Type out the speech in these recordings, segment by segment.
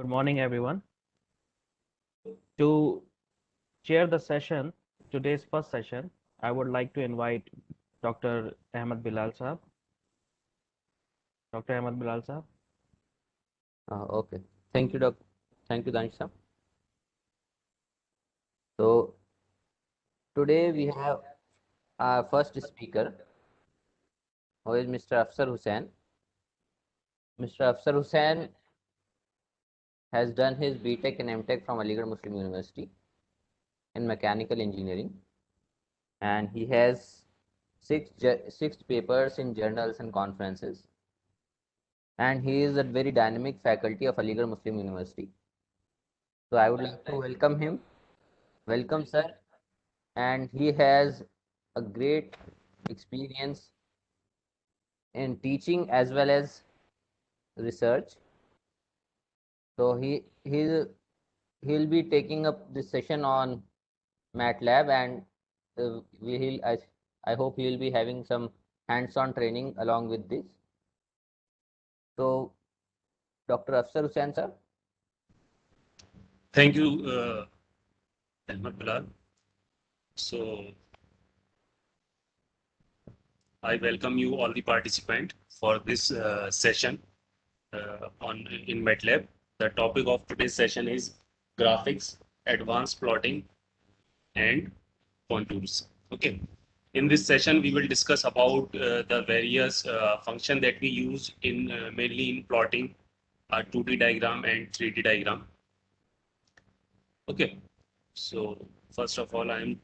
Good morning, everyone. To chair the session, today's first session, I would like to invite Dr. Ahmed Bilal Sahab. Dr. Ahmed Bilal Sahab. Okay. Thank you, Doc. Thank you, Danish. So today we have our first speaker, who is Mr. Afsar Hussain. Mr. Afsar Hussain has done his BTech and MTech from Aligarh Muslim University in mechanical engineering, and he has six papers in journals and conferences. And he is a very dynamic faculty of Aligarh Muslim University. So I would like to welcome him. Welcome, sir. And he has a great experience in teaching as well as research. So he'll be taking up this session on MATLAB, and I hope he will be having some hands-on training along with this. So, Dr. Afsar Hussain, sir. Thank you, Ahmed Bilal. So, I welcome you all the participants for this session in MATLAB. The topic of today's session is graphics, advanced plotting, and contours. Okay. In this session, we will discuss about the various functions that we use in mainly in plotting, 2D diagram and 3D diagram. Okay. So first of all, I am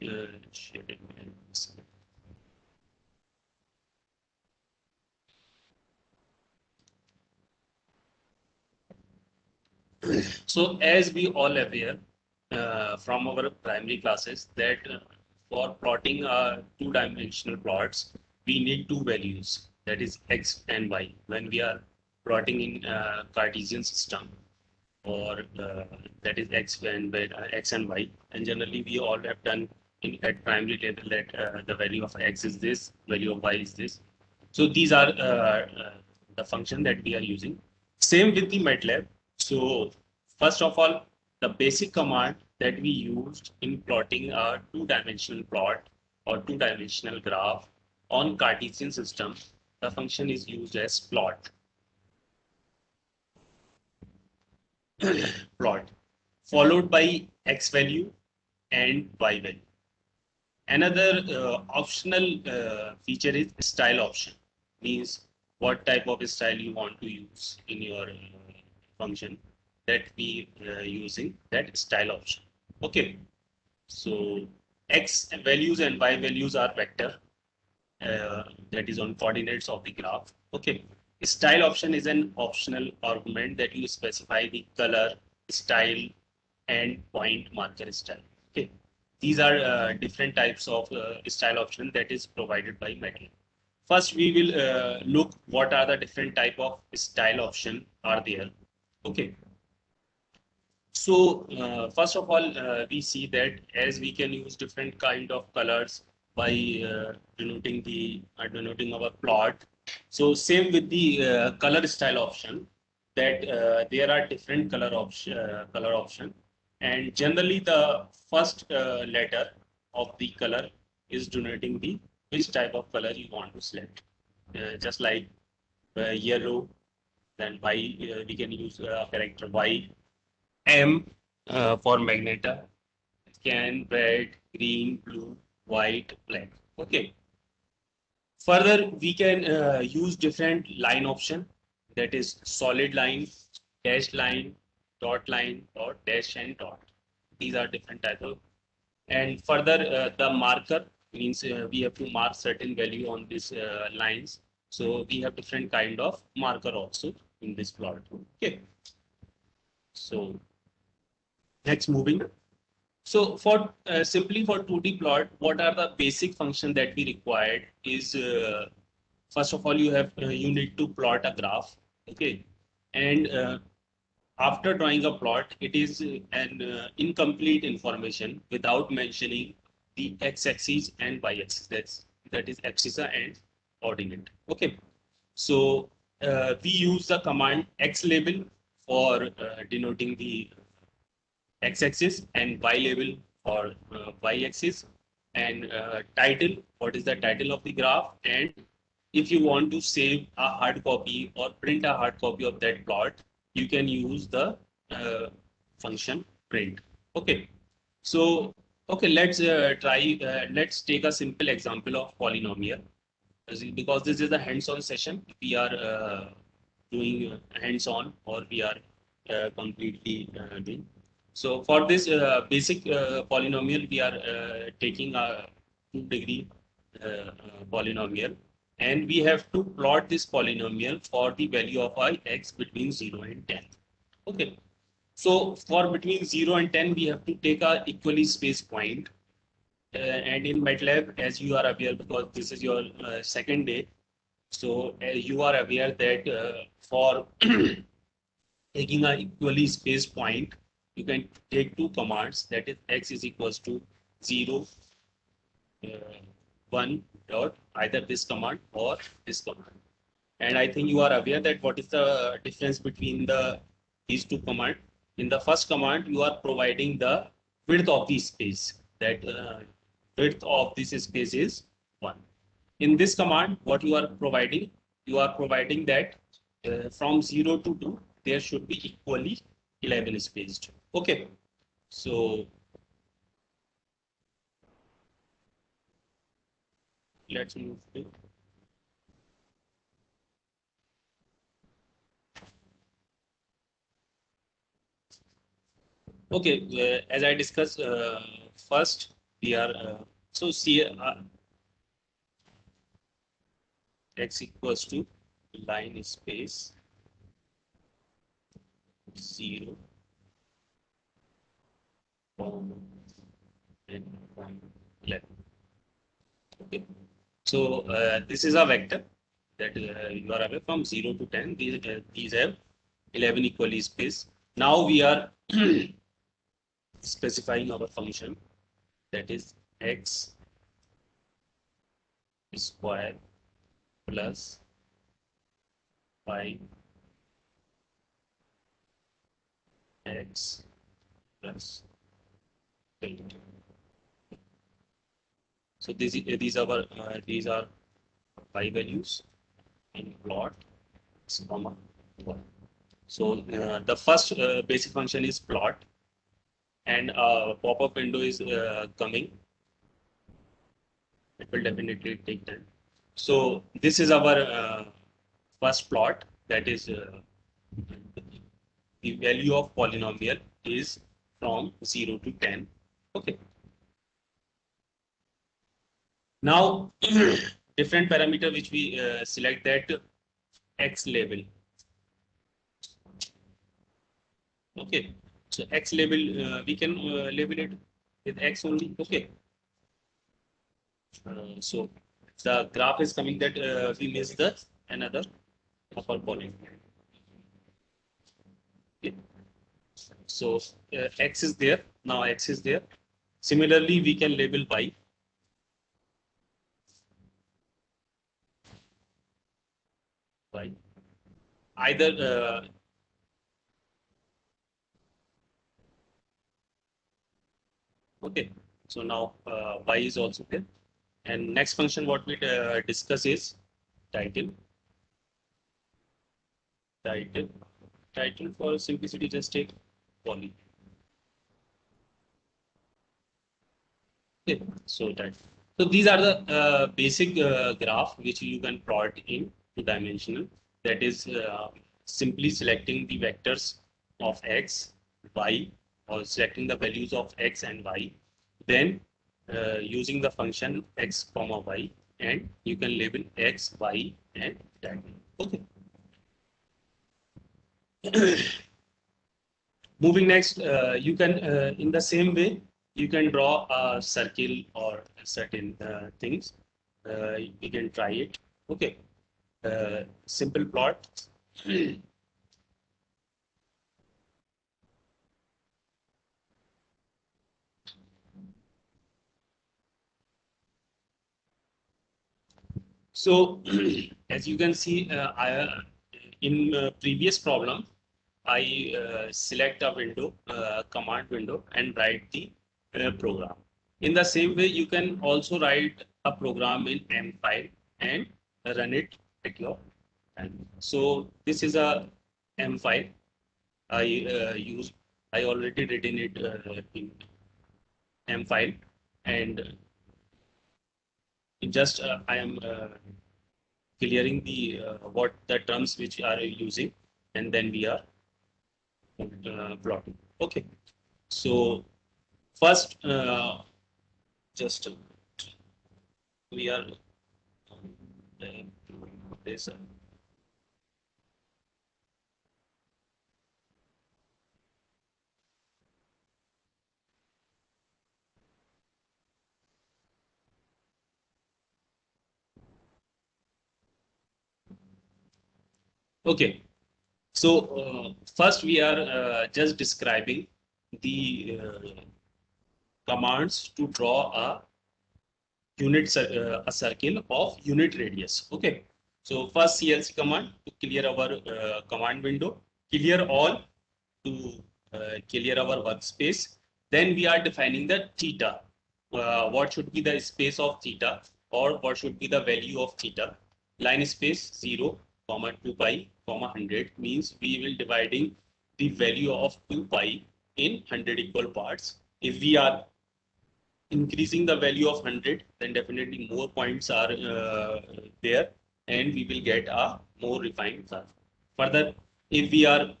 sharing my screen. So as we all aware from our primary classes that for plotting two-dimensional plots, we need two values, that is x and y, when we are plotting in Cartesian system, or that is x and y. And generally we all have done at primary level that the value of x is this, value of y is this. So these are the function that we are using. Same with the MATLAB. So first of all, the basic command that we used in plotting a two-dimensional plot or two-dimensional graph on Cartesian system, the function is used as plot. Plot, followed by x value and y value. Another optional feature is style option, means what type of style you want to use in your function, that we using that style option. Okay, so x values and y values are vector, that is on coordinates of the graph. Okay, style option is an optional argument that you specify the color, style, and point marker style. Okay, these are different types of style option that is provided by MATLAB. First, we will look what are the different type of style option are there. Okay. So first of all, we see that as we can use different kind of colors by denoting our plot. So same with the color style option, that there are different color option, and generally the first letter of the color is denoting the which type of color you want to select. Just like yellow, then Y, we can use character Y. M for magenta, can, red, green, blue, white, black. Okay. Further, we can use different line option, that is solid line, dashed line, dot, dash, and dot. These are different type of. And further, the marker means we have to mark certain value on these lines. So we have different kind of marker also in this plot. Okay. So next, moving. So for simply for 2D plot, what are the basic function that we required is first of all you need to plot a graph. Okay, and after drawing a plot, it is an incomplete information without mentioning the x-axis and y-axis. That is abscissa and ordinate. Okay, so we use the command x label for denoting the x-axis, and y label for y-axis, and title, what is the title of the graph, and if you want to save a hard copy or print a hard copy of that plot, you can use the function print. Okay, so okay, let's take a simple example of polynomial, because this is a hands-on session. We are doing hands-on, or we are completely doing. So for this basic polynomial, we are taking a 2-degree polynomial, and we have to plot this polynomial for the value of I x between 0 and 10. Okay. So for between 0 and 10, we have to take a equally spaced point. And in MATLAB, as you are aware, because this is your second day, so you are aware that for taking an equally spaced point, you can take two commands, that is x is equals to 0, 1 dot either this command or this command. And I think you are aware that what is the difference between these two commands. In the first command, you are providing the width of the space, that width of this space is 1. In this command, what you are providing that from 0 to 2, there should be equally 11 spaced. Okay, so let's move to. Okay, as I discussed, first we are so see x equals to line space 0, 1, and 11. Okay, so this is a vector that you are aware from 0 to 10. These have 11 equally spaced. Now we are specifying our function, that is x square plus 5 x plus 8. So these are 5 values in plot x, comma 1. So the first basic function is plot, and a pop-up window is coming. It will definitely take time. So this is our first plot, that is the value of polynomial is from 0 to 10. Okay. Now different parameter which we select, that x label. Okay, so x label, we can label it with x only. Okay, so the graph is coming that we miss the another upper polynomial. Okay. So x is there, now x is there. Similarly, we can label y. Y. Either okay, so now y is also there. And next function what we discuss is title. Title for simplicity, just take poly. Okay, so title. So these are the basic graph which you can plot in two-dimensional. That is simply selecting the vectors of x, y, or selecting the values of x and y. Then using the function x comma y, and you can label x, y, and title. Okay. Moving next, you can in the same way you can draw a circle or certain things. You can try it. Okay, simple plot. So as you can see, in previous problem, I select a window, command window, and write the program. In the same way, you can also write a program in M file and run it at your hand. So this is a M file. I already written it in M file, and just I am clearing the what the terms which are using, and then we are plotting. Okay, so first just we are this okay. So first we are just describing the commands to draw a circle of unit radius. Okay. So first CLC command to clear our command window, clear all to clear our workspace. Then we are defining the theta. What should be the space of theta, or what should be the value of theta? Line space 0, 2 pi, 100 means we will dividing the value of 2 pi in 100 equal parts. If we are increasing the value of 100, then definitely more points are there, and we will get a more refined graph. Further, if we are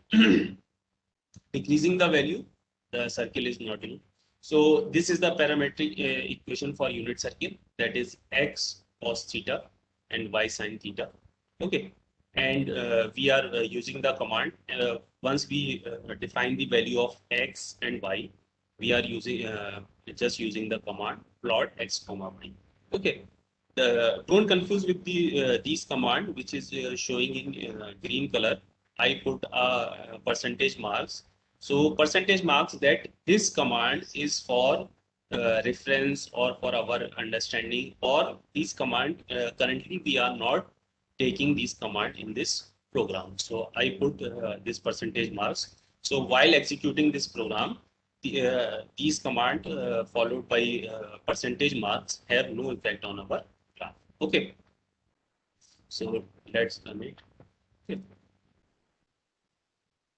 decreasing the value, the circle is not in. So this is the parametric equation for unit circle, that is x cos theta and y sin theta. Okay, and we are using the command. Once we define the value of x and y, we are using just using the command plot x comma y. Okay, don't confuse with the these command which is showing in green color. I put percentage marks. So percentage marks that this command is for reference or for our understanding, or this command currently we are not taking this command in this program. So I put this percentage marks. So while executing this program, these command followed by percentage marks have no effect on our graph. Okay. So let's run it. Okay.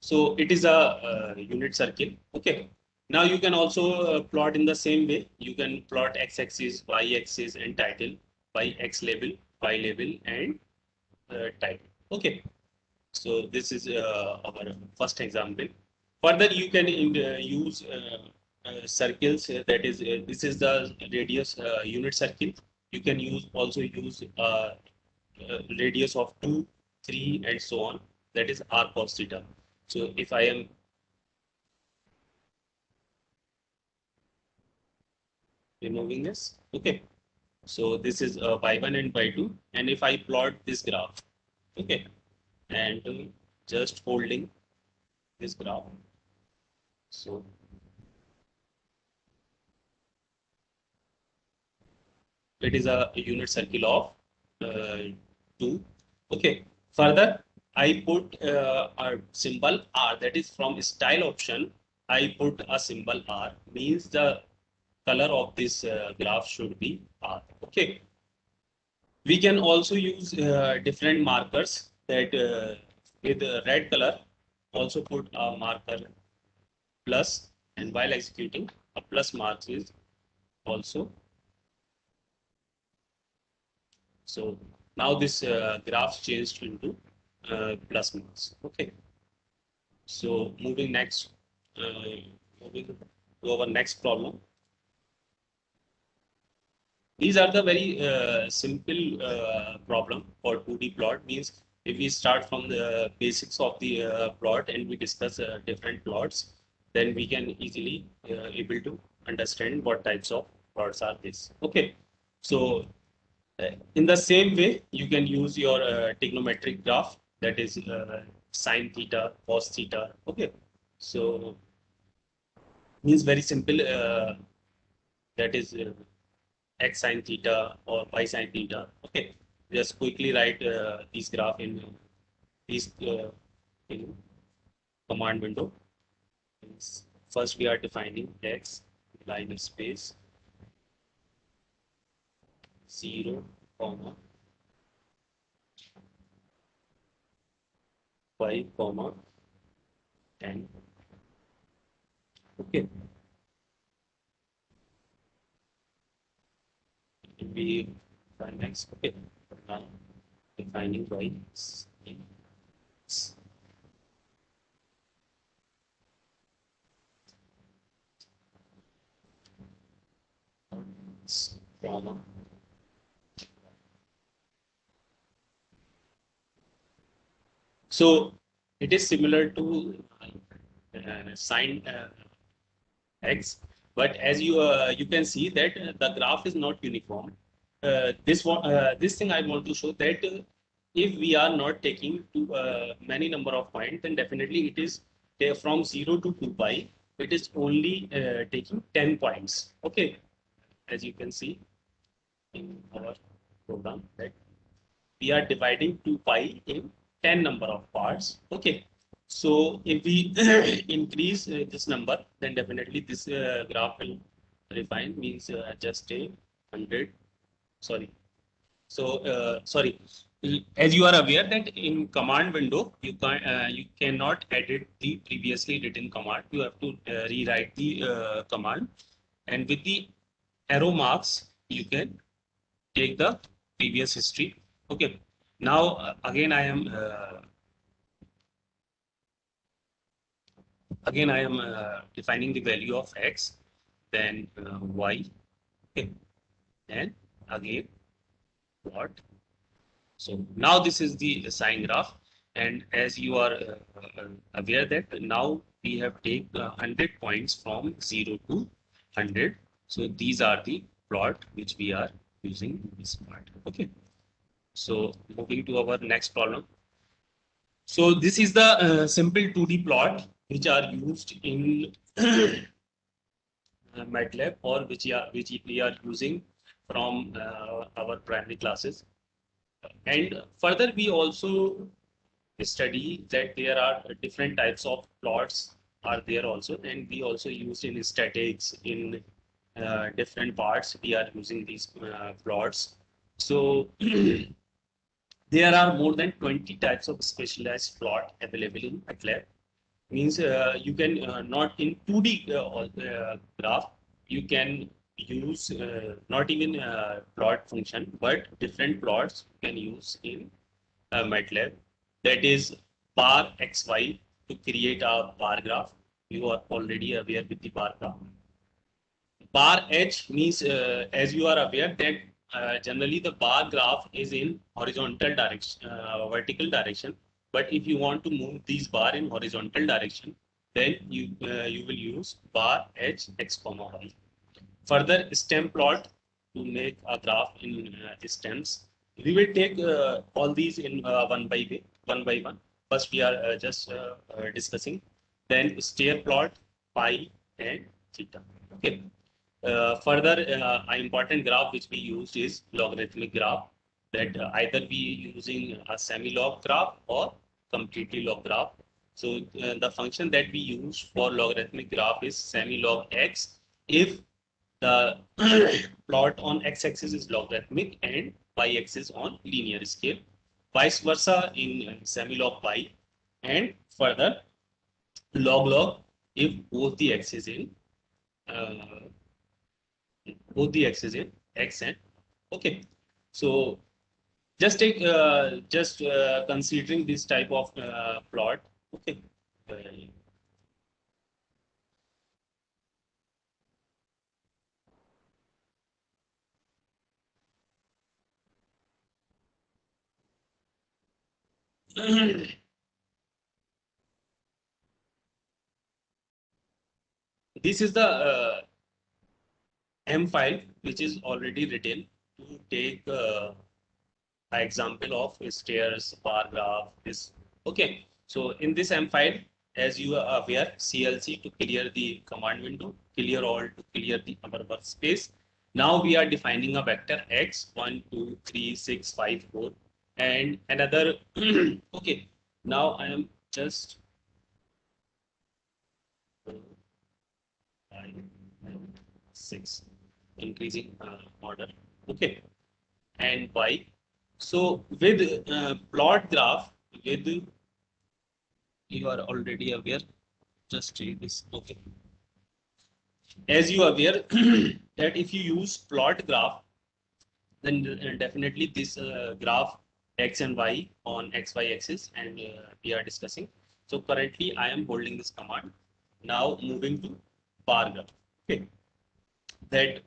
So it is a unit circle. Okay. Now you can also plot in the same way. You can plot x-axis, y-axis, and title by x label, y label, and title. Okay. So this is our first example. Further, you can use circles. That is, this is the radius unit circle. You can also use radius of 2, 3, and so on. That is r cos theta. So if I am removing this, okay. So this is y1 and y2, and if I plot this graph, okay, and just holding this graph, so it is a unit circle of 2. Okay. Further, I put a symbol R, that is from style option. I put a symbol R, means the color of this graph should be R. Okay. We can also use different markers that with red color, also put a marker plus, and while executing, a plus mark is also. So now this graph changed into plus marks. Okay. So moving to our next problem. These are the very simple problem for 2D plot. Means if we start from the basics of the plot and we discuss different plots, then we can easily able to understand what types of plots are this. Okay. So in the same way, you can use your trigonometric graph, that is sine theta, cos theta. Okay, so means very simple. That is x sine theta or y sine theta. Okay, just quickly write this graph in these. command window. First we are defining x, line space 0, 5, 10. Okay. We find next. Okay. Now defining y comma. So it is similar to sine x, but as you can see that the graph is not uniform. This thing I want to show that if we are not taking many number of points, then definitely it is from 0 to 2 pi. It is only taking 10 points. Okay, as you can see in our program that we are dividing 2 pi in 10 number of parts. Okay, so if we increase this number, then definitely this graph will refine, means just a 100. Sorry. So sorry. As you are aware that in command window you cannot edit the previously written command. You have to rewrite the command, and with the arrow marks you can take the previous history. Okay. Now again I am defining the value of x, then y, okay, and again what. So now this is the sine graph, and as you are aware that now we have taken 100 points from 0 to 100. So these are the plot which we are using in this part. Okay. So moving to our next problem. So this is the simple 2D plot which are used in MATLAB, or which we are using from our primary classes. And further, we also study that there are different types of plots are there also, and we also use in statics in different parts. We are using these plots. So there are more than 20 types of specialized plot available in MATLAB. Means you can not in 2D graph, you can use not even plot function, but different plots you can use in MATLAB. That is bar xy to create a bar graph. You are already aware with the bar graph. Bar h means, as you are aware that generally the bar graph is in horizontal direction, vertical direction. But if you want to move these bar in horizontal direction, then you will use bar h x comma y. Further, stem plot to make a graph in stems. We will take all these in one by one. First, we are just discussing. Then stair plot, pi, and theta. Okay. Further, an important graph which we used is logarithmic graph. That either we using a semi-log graph or completely log graph. So the function that we use for logarithmic graph is semi-log x if the plot on x-axis is logarithmic and y-axis on linear scale. Vice versa in semi-log y, and further log if both the axes in x and okay. So just take considering this type of plot. Okay. This is the M file which is already written to take an example of stairs, bar graph. This okay. So in this M file, as you are aware, CLC to clear the command window, clear all to clear the our workspace. Now we are defining a vector x 1, 2, 3, 6, 5, 4, and another. Okay. Now I am just 5, 6, increasing order. Okay, and y. So with plot graph, with you are already aware. Just read this. Okay, as you are aware that if you use plot graph, then definitely this graph x and y on xy axis, and we are discussing. So currently I am holding this command. Now moving to bar graph. Okay, that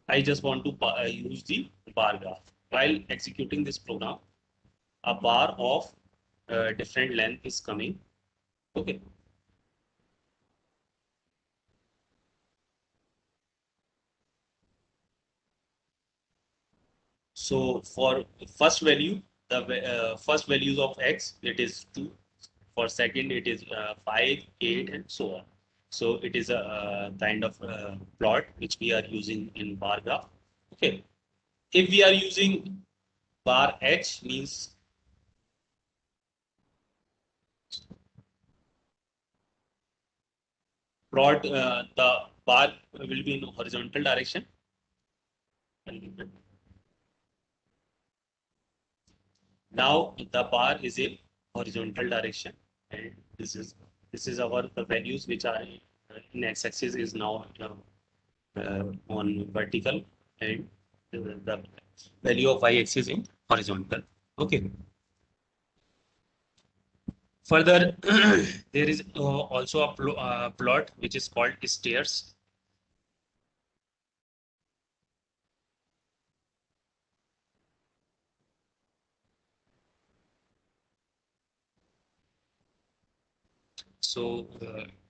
I just want to use the bar graph. While executing this program, a bar of different length is coming. Okay. So for first value, the first values of x, it is 2. For second, it is 5, 8, and so on. So it is a kind of plot which we are using in bar graph. Okay. If we are using bar h, means plot, the bar will be in horizontal direction. Now the bar is in horizontal direction, and this is our the values which are in x-axis is now on vertical, and the value of y-axis in horizontal. Okay. Further, there is also a plot which is called stairs. So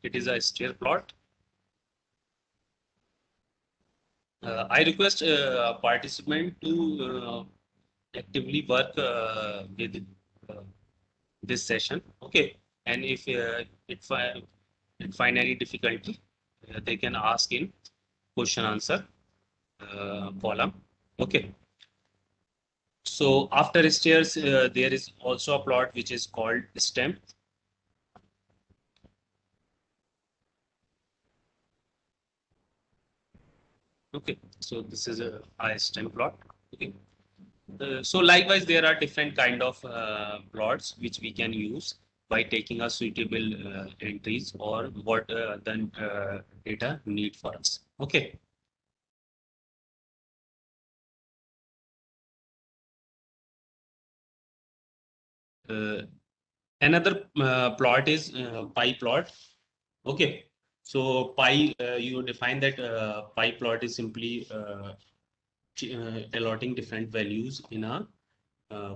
it is a stair plot. I request a participant to actively work with this session. Okay, and if it find any difficulty, they can ask in question answer column. Okay. So after stairs, there is also a plot which is called stem. Okay, so this is a stem plot. Okay. So likewise, there are different kind of plots which we can use by taking a suitable entries or what the data need for us. Okay. Another plot is pi plot. Okay. So pi, you define that pi plot is simply allotting different values in a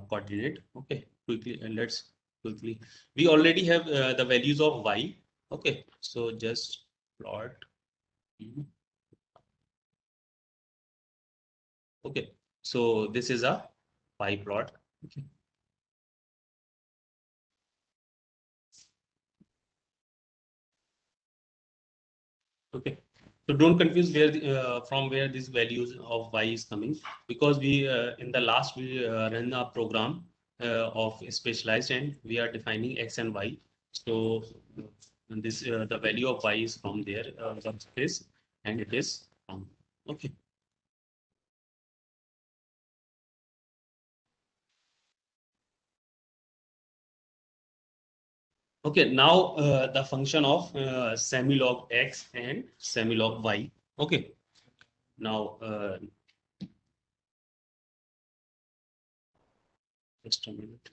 coordinate. Okay, quickly, and let's quickly. We already have the values of y. Okay, so just plot. Okay, so this is a pi plot. Okay. Okay. So don't confuse where from where these values of y is coming, because we in the last we ran a program of specialized, and we are defining x and y. So this the value of y is from there subspace, and it is from. Okay. Okay, now the function of semilog x and semilog y. Okay, now just a minute.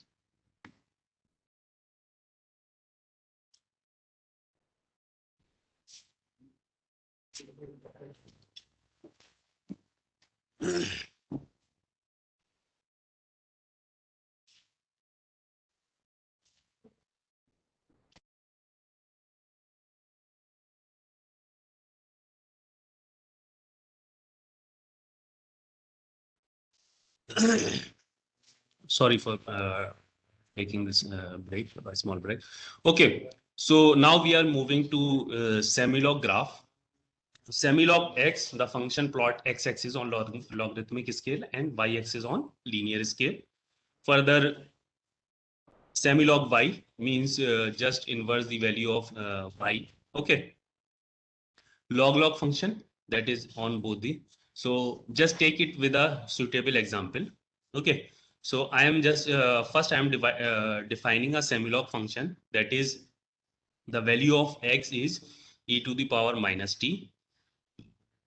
Sorry for taking this break, a small break. Okay, so now we are moving to semilog graph. Semilog x, the function plot x-axis on logarithmic scale and y-axis on linear scale. Further, semilog y means just inverse the value of y. Okay. log function that is on both the. So just take it with a suitable example. Okay. So I am just first I am defining a semi-log function, that is the value of x is e to the power minus t,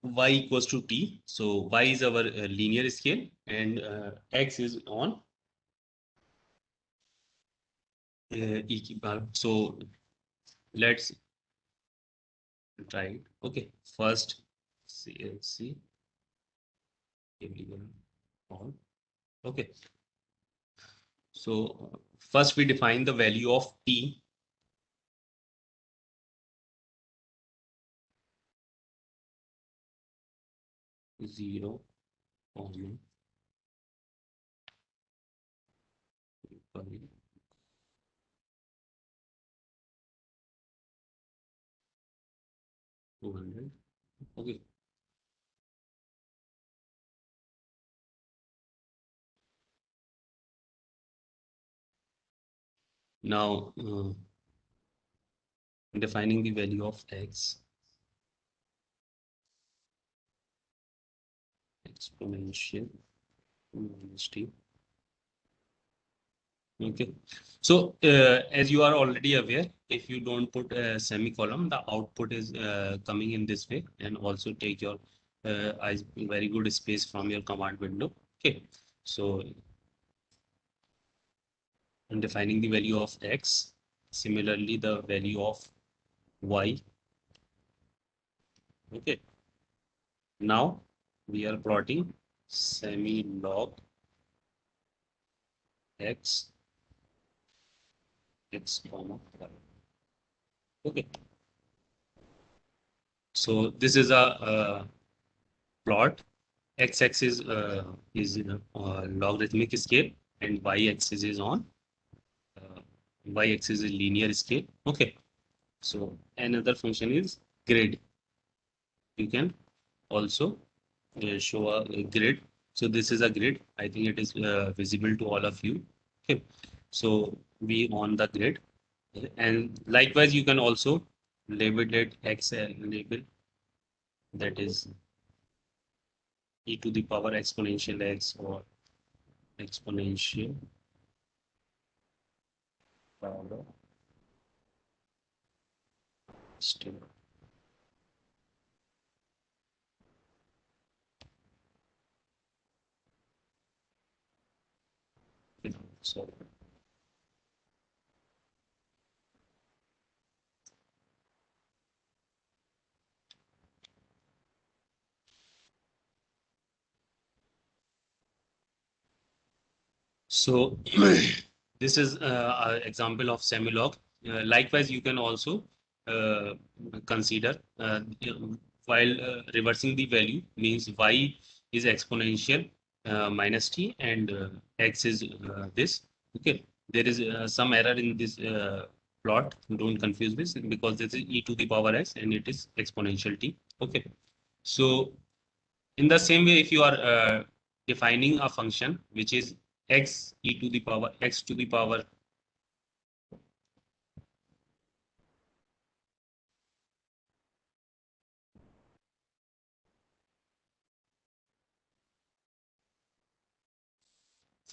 y equals to t. So y is our linear scale, and x is on so let's try it. Okay, first CLC on. Okay, so first we define the value of t. Zero on 200. Okay, now defining the value of x exponential minus t. Okay, so as you are already aware, if you don't put a semicolon, the output is coming in this way, and also take your very good space from your command window. Okay, so I'm defining the value of x, similarly the value of y. Okay, now we are plotting semi-log x comma y. Okay, so this is a plot. X-axis is in a logarithmic scale, and y-axis is on y-axis is linear scale. Okay, so another function is grid. You can also show a grid. So this is a grid. I think it is visible to all of you. Okay, so we on the grid, and likewise you can also label it x label, that is e to the power exponential x or exponential power still. So so this is an example of semilog. Likewise, you can also uh, consider while reversing the value, means y is exponential minus t, and x is this. Okay, there is some error in this plot. Don't confuse this, because this is e to the power x and it is exponential t. Okay, so in the same way, if you are defining a function which is x e to the power x to the power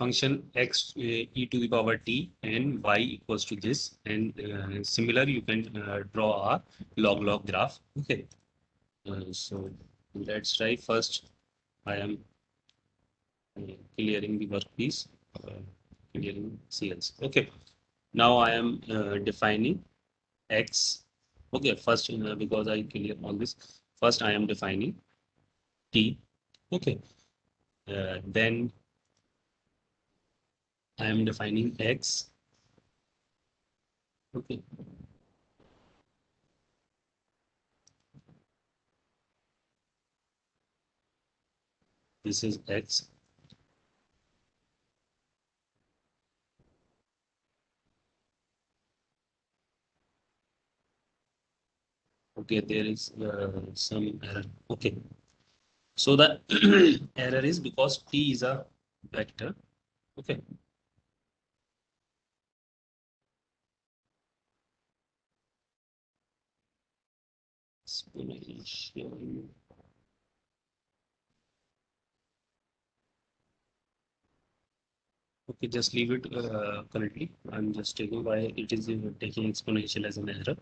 function x e to the power t and y equals to this, and similar you can draw a log graph. Okay, so let's try. First I am clearing the workpiece, clearing CLs. Okay, now I am defining x. Okay, first because I clear all this, first I am defining t. Okay, then I am defining x. Okay, this is x. Okay, there is some error. Okay, so the error is because t is a vector. Okay, exponential. Okay, just leave it currently. I'm just taking why it is taking exponential as an error.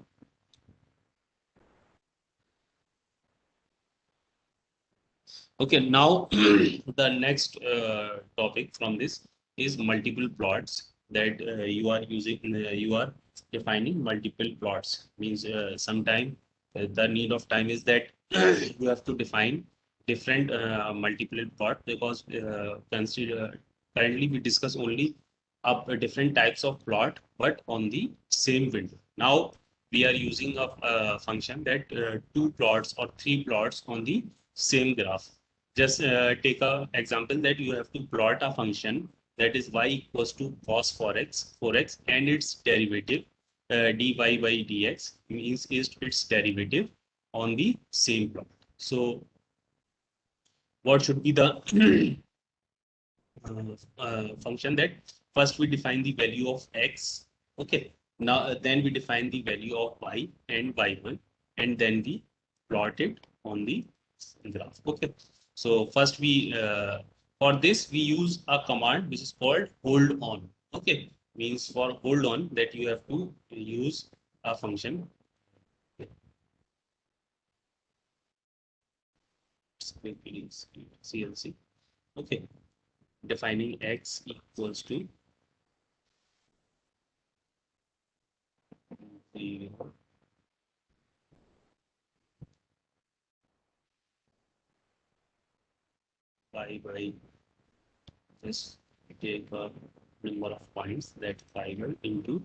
Okay, now the next topic from this is multiple plots that you are using. You are defining multiple plots. Means sometime the need of time is that you have to define different multiple plot because consider currently we discuss only up different types of plot, but on the same window. Now we are using a function that two plots or three plots on the same graph. Just take a example that you have to plot a function that is y equals to cos 4x, and its derivative dy by dx means is its derivative on the same plot. So what should be the function that first we define the value of x. Okay, now then we define the value of y and y1, and then we plot it on the graph. Okay, so first we for this we use a command which is called hold on. Okay, means for hold on that you have to use a function. CLC. Okay, defining x equals to the y by this, take a number of points that 5 into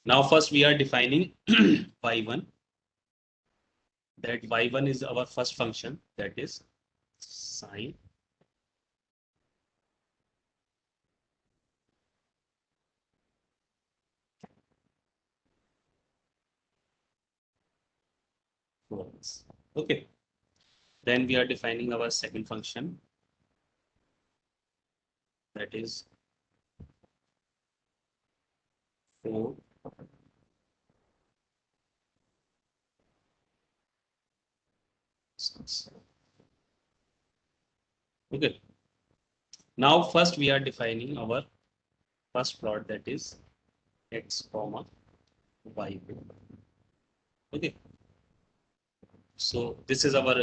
now first we are defining y1, that y1 is our first function, that is sine x. Okay, then we are defining our second function, that is 4 6. Okay, now first we are defining our first plot, that is x comma y. Okay, so this is our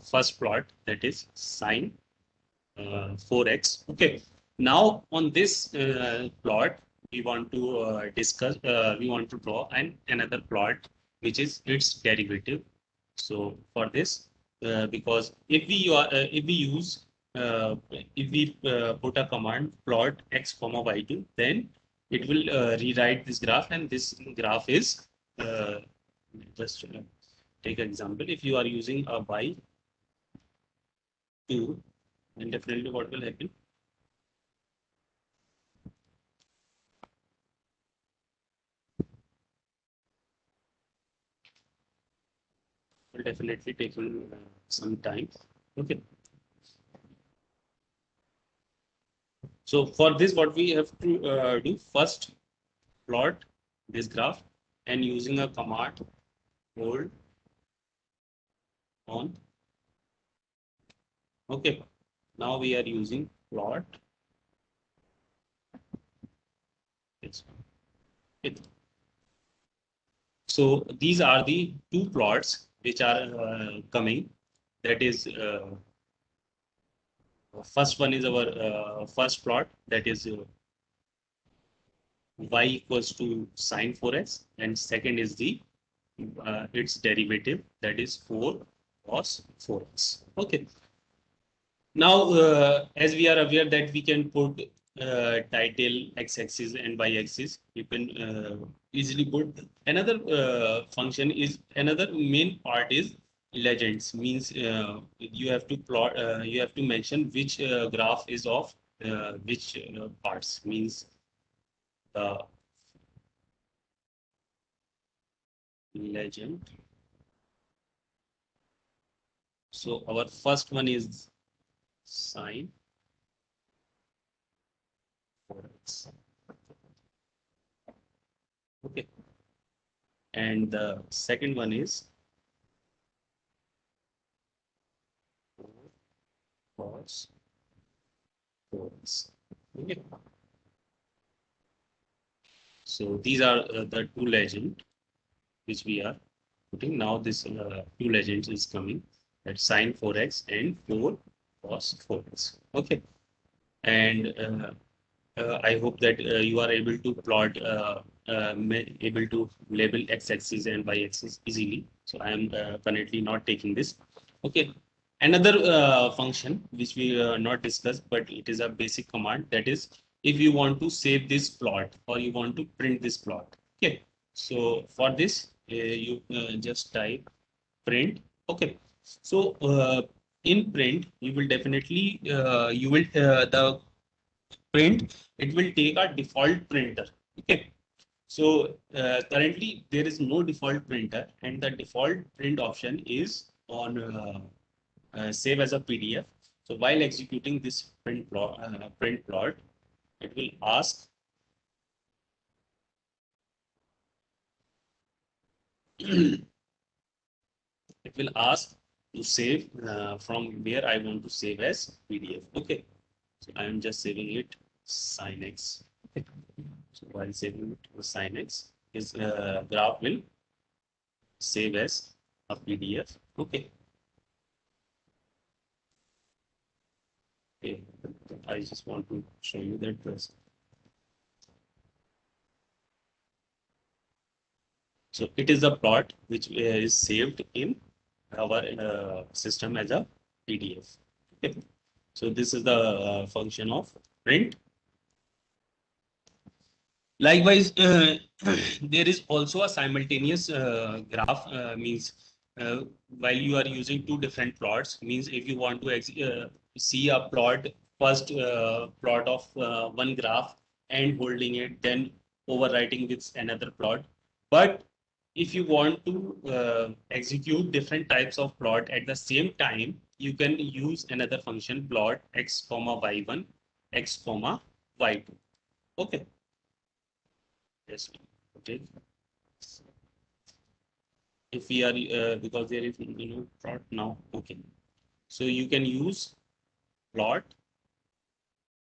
first plot, that is sine 4x. Okay, now on this plot we want to discuss, we want to draw another plot which is its derivative. So for this, because if we use if we put a command plot x comma y2, then it will rewrite this graph, and this graph is just take an example. If you are using a y2, then definitely what will happen? Will definitely take some time. Okay. So for this, what we have to do first, plot this graph and using a command hold on. Okay. Now we are using plot. Yes. So these are the two plots which are coming. That is first one is our first plot, that is y equals to sine 4x, and second is the its derivative, that is 4 cos 4x. Okay. Now, as we are aware that we can put title x-axis and y-axis, you can easily put another function is another main part is legends, means you have to plot, you have to mention which graph is of which parts, means the legend. So our first one is sine 4x. Okay. And the second one is cos cos. Okay. So these are the two legends which we are putting. Now this two legends is coming, that sine 4x and 4 cos 4x. Okay. And I hope that you are able to plot, able to label x-axis and y-axis easily. So I am currently not taking this. Okay. Another function which we not discussed, but it is a basic command, that is if you want to save this plot or you want to print this plot. Okay. So for this, you just type print. Okay. So in print, you will definitely the print, it will take a default printer. Okay. So currently there is no default printer, and the default print option is on save as a PDF. So while executing this print plot, it will ask it will ask to save from where I want to save as PDF. Okay. So I am just saving it sin x. Okay. So while saving it to sin x, his graph will save as a PDF. Okay. Okay. I just want to show you that first. So it is a plot which is saved in our system as a PDF. Okay. So this is the function of print. Likewise, there is also a simultaneous graph, means while you are using two different plots, means if you want to see a plot, first plot of one graph and holding it, then overwriting with another plot. But if you want to execute different types of plot at the same time, you can use another function, plot x comma y1, x comma y2. Okay. Yes. Okay. If we are because there is plot now. Okay. So you can use plot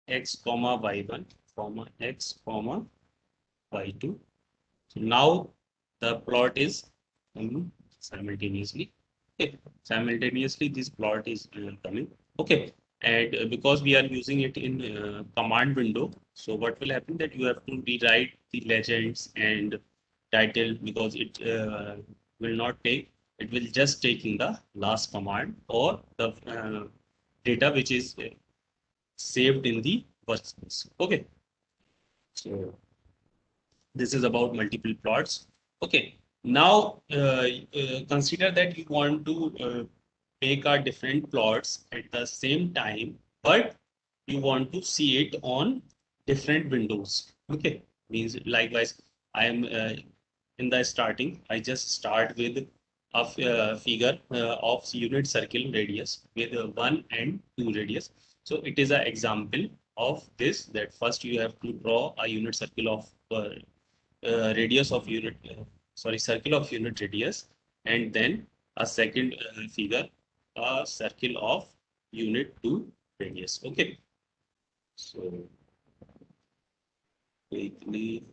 x comma y1 comma x comma y2. So now the plot is coming simultaneously. Okay. Simultaneously this plot is coming. Okay. And because we are using it in command window, so what will happen, that you have to rewrite the legends and title, because it will not take, it will just take in the last command or the data which is saved in the workspace. Okay. So this is about multiple plots. Okay. Now consider that you want to make our different plots at the same time, but you want to see it on different windows. Okay. Means likewise, I am in the starting, I just start with a figure of unit circle radius with 1 and 2 radius. So it is an example of this, that first you have to draw a unit circle of radius of unit, circle of unit radius, and then a second figure, a circle of unit 2 radius. Okay. So quickly.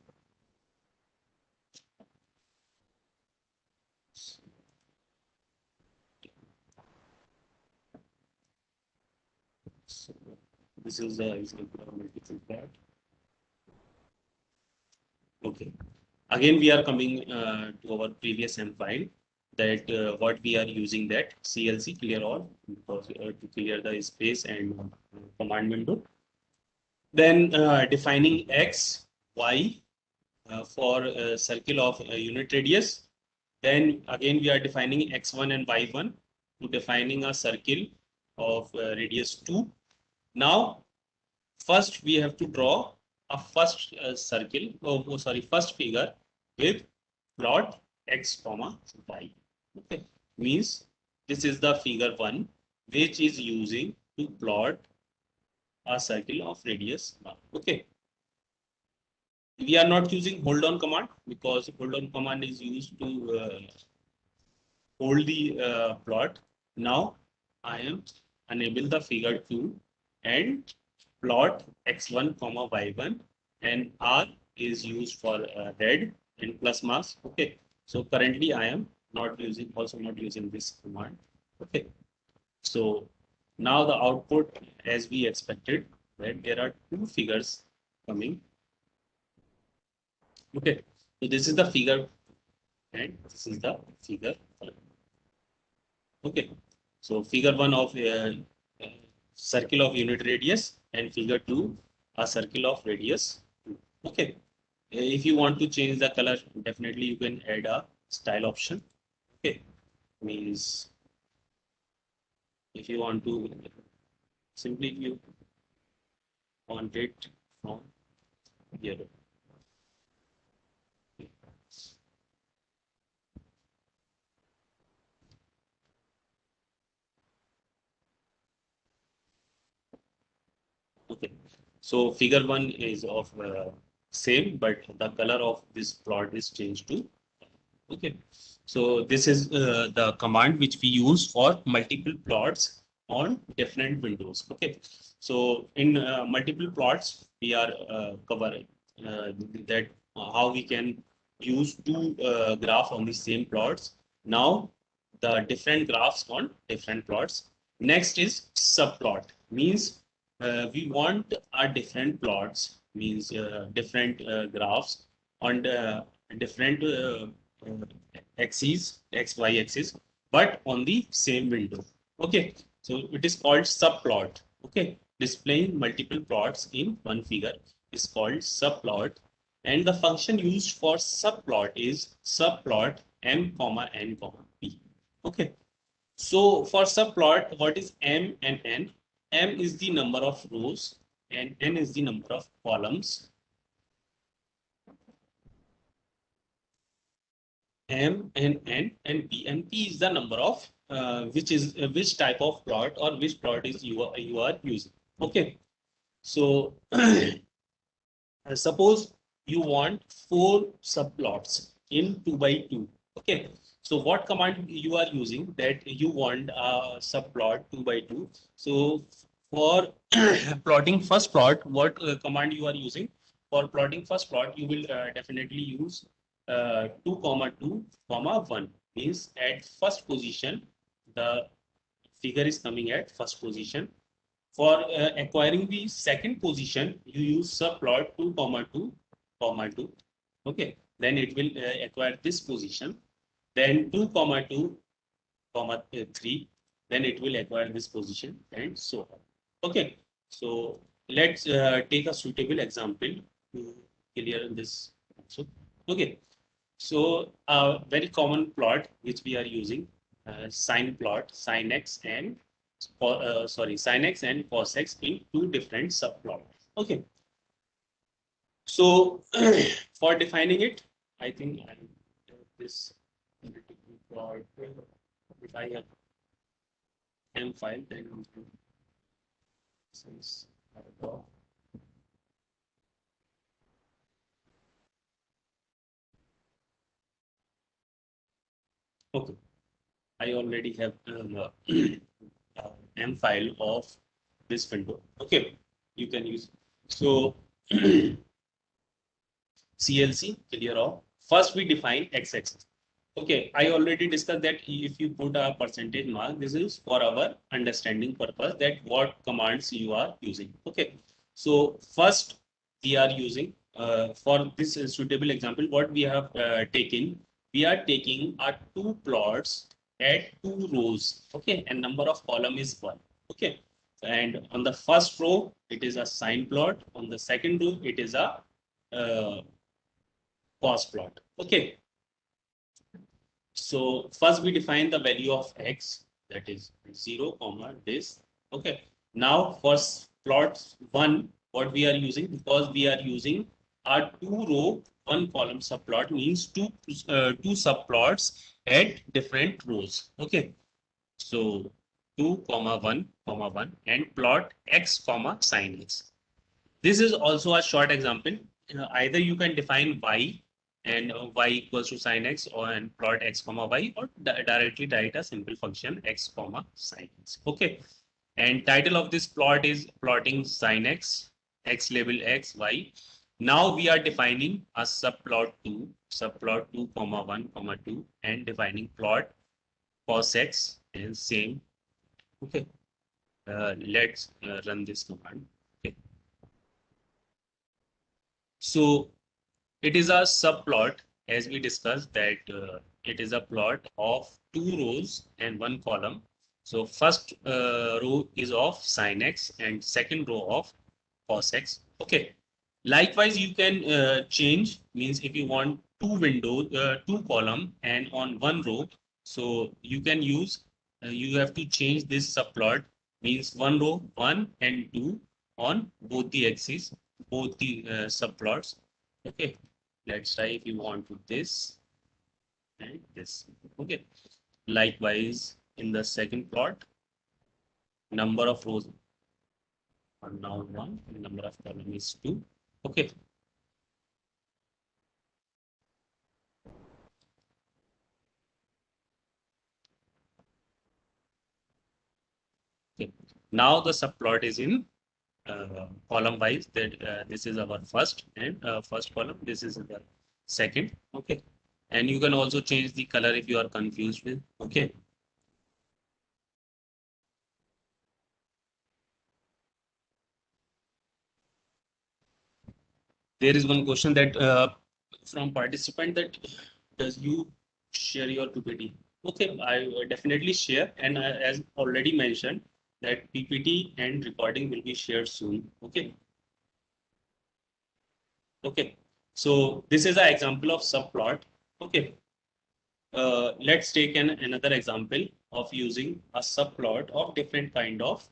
So this is the example of multiple plot. Okay. Again, we are coming to our previous M file, that what we are using, that CLC clear all, because to clear the space and command window. Then defining x, y for circle of unit radius. Then again we are defining x1 and y1 to defining a circle of radius 2. Now first we have to draw a first circle, first figure with plot x comma y. Okay, means this is the figure 1, which is using to plot a circle of radius 1. Okay. We are not using hold on command because hold on command is used to hold the plot. Now I am enable the figure 2 and plot x1 comma y1 and r is used for red and plus mass. Okay, so currently I am not using this command. Okay, so now the output as we expected, that there are two figures coming. Okay, so this is the figure and this is the figure 1. Okay, so figure 1 of circle of unit radius and figure 2 a circle of radius 2. Okay, if you want to change the color, definitely you can add a style option. Okay, means if you want to simply you want it from yellow. Okay, so figure 1 is of same, but the color of this plot is changed to. Okay, so this is the command which we use for multiple plots on different windows. Okay, so in multiple plots we are covering that how we can use two graph on the same plots. Now the different graphs on different plots. Next is subplot, means we want our different plots, means different graphs on different axes, x, y axis, but on the same window. Okay, so it is called subplot. Okay, displaying multiple plots in one figure is called subplot, and the function used for subplot is subplot m comma n comma p. Okay, so for subplot, what is m and n? M is the number of rows and n is the number of columns. M and n and p is the number of which type of plot or which plot is you are using. Okay, so suppose you want 4 subplots in 2 by 2. Okay, so what command you are using that you want a subplot 2 by 2? So for plotting first plot, what command you are using? For plotting first plot, you will definitely use 2 comma 2 comma 1, means at first position the figure is coming at first position. For acquiring the second position, you use subplot 2 comma 2 comma 2. Okay, then it will acquire this position. Then 2 comma 2 comma 3. Then it will acquire this position and so on. Okay, so let's take a suitable example to clear this. So, okay, so a very common plot which we are using, sine plot, sine x and sine x and cos x in two different subplots. Okay, so for defining it, I think I have this plot. If I have m file, then since okay, I already have m file of this window. Okay, you can use. So CLC clear off. First we define x-axis. Okay, I already discussed that if you put a percentage mark, this is for our understanding purpose that what commands you are using. Okay, so first we are using for this suitable example, what we have taken, we are taking our two plots at 2 rows. Okay, and number of column is 1. Okay, and on the first row it is a sine plot. On the second row it is a cos plot. Okay, so first we define the value of x, that is 0 comma this. Okay, now for plot 1, what we are using, because we are using our 2 row 1 column subplot, means two subplots at different rows. Okay, so 2 comma 1 and plot x comma sine x. This is also a short example. either you can define y and y equals to sine x, or and plot x comma y, or directly write a simple function x comma sine x. Okay. And title of this plot is plotting sine x, x label x, y. Now we are defining a subplot 2 comma 1 comma 2, and defining plot cos x and same. Okay. Let's run this command. Okay. So it is a subplot, as we discussed that it is a plot of two rows and one column. So first row is of sine x and second row of cos x. Okay. Likewise, you can change, means if you want two windows, two column and on one row, so you can use, you have to change this subplot, means one row, 1 and 2 on both the axes, both the subplots. Okay. Let's try if you want to this and this. Okay. Likewise, in the second plot, number of rows are now 1, and number of column is 2. Okay. Okay. Now the subplot is in column wise. That this is our first and first column. This is the second. Okay. And you can also change the color if you are confused with. Okay. There is one question that from participant, that does you share your PPT? Okay, I definitely share, and as already mentioned that PPT and recording will be shared soon. Okay. Okay. So this is an example of subplot. Okay. Let's take another example of using a subplot of different types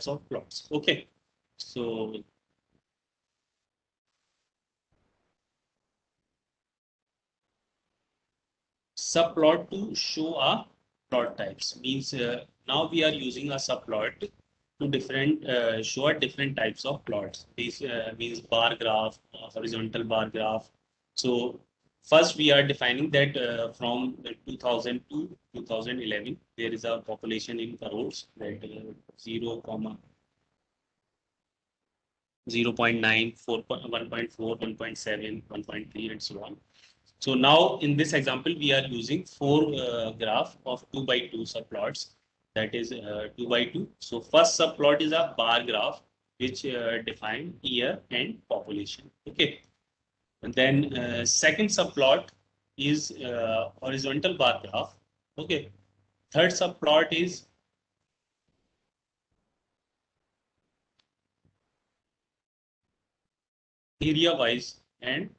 of plots. Okay. So subplot to show a plot types, means now we are using a subplot to different show different types of plots. This means bar graph, horizontal bar graph. So first we are defining that from 2000 to 2011 there is a population in crores, that 0, 0.9, 1.4, 1.7, 1.3, and so on. So now in this example, we are using four graph of 2 by 2 subplots. That is 2 by 2. So first subplot is a bar graph, which define year and population. Okay. And then second subplot is horizontal bar graph. Okay. Third subplot is area wise, and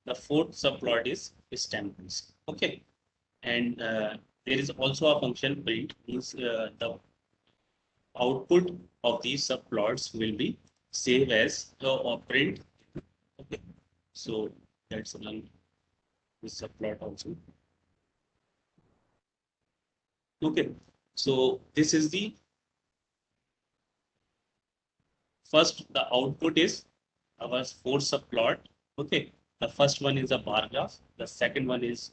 the fourth subplot is stem wise. Okay. And there is also a function print, means the output of these subplots will be saved as or print. Okay. So let's run this subplot also. Okay. So this is the first, the output is our four subplot. Okay. The first one is a bar graph. The second one is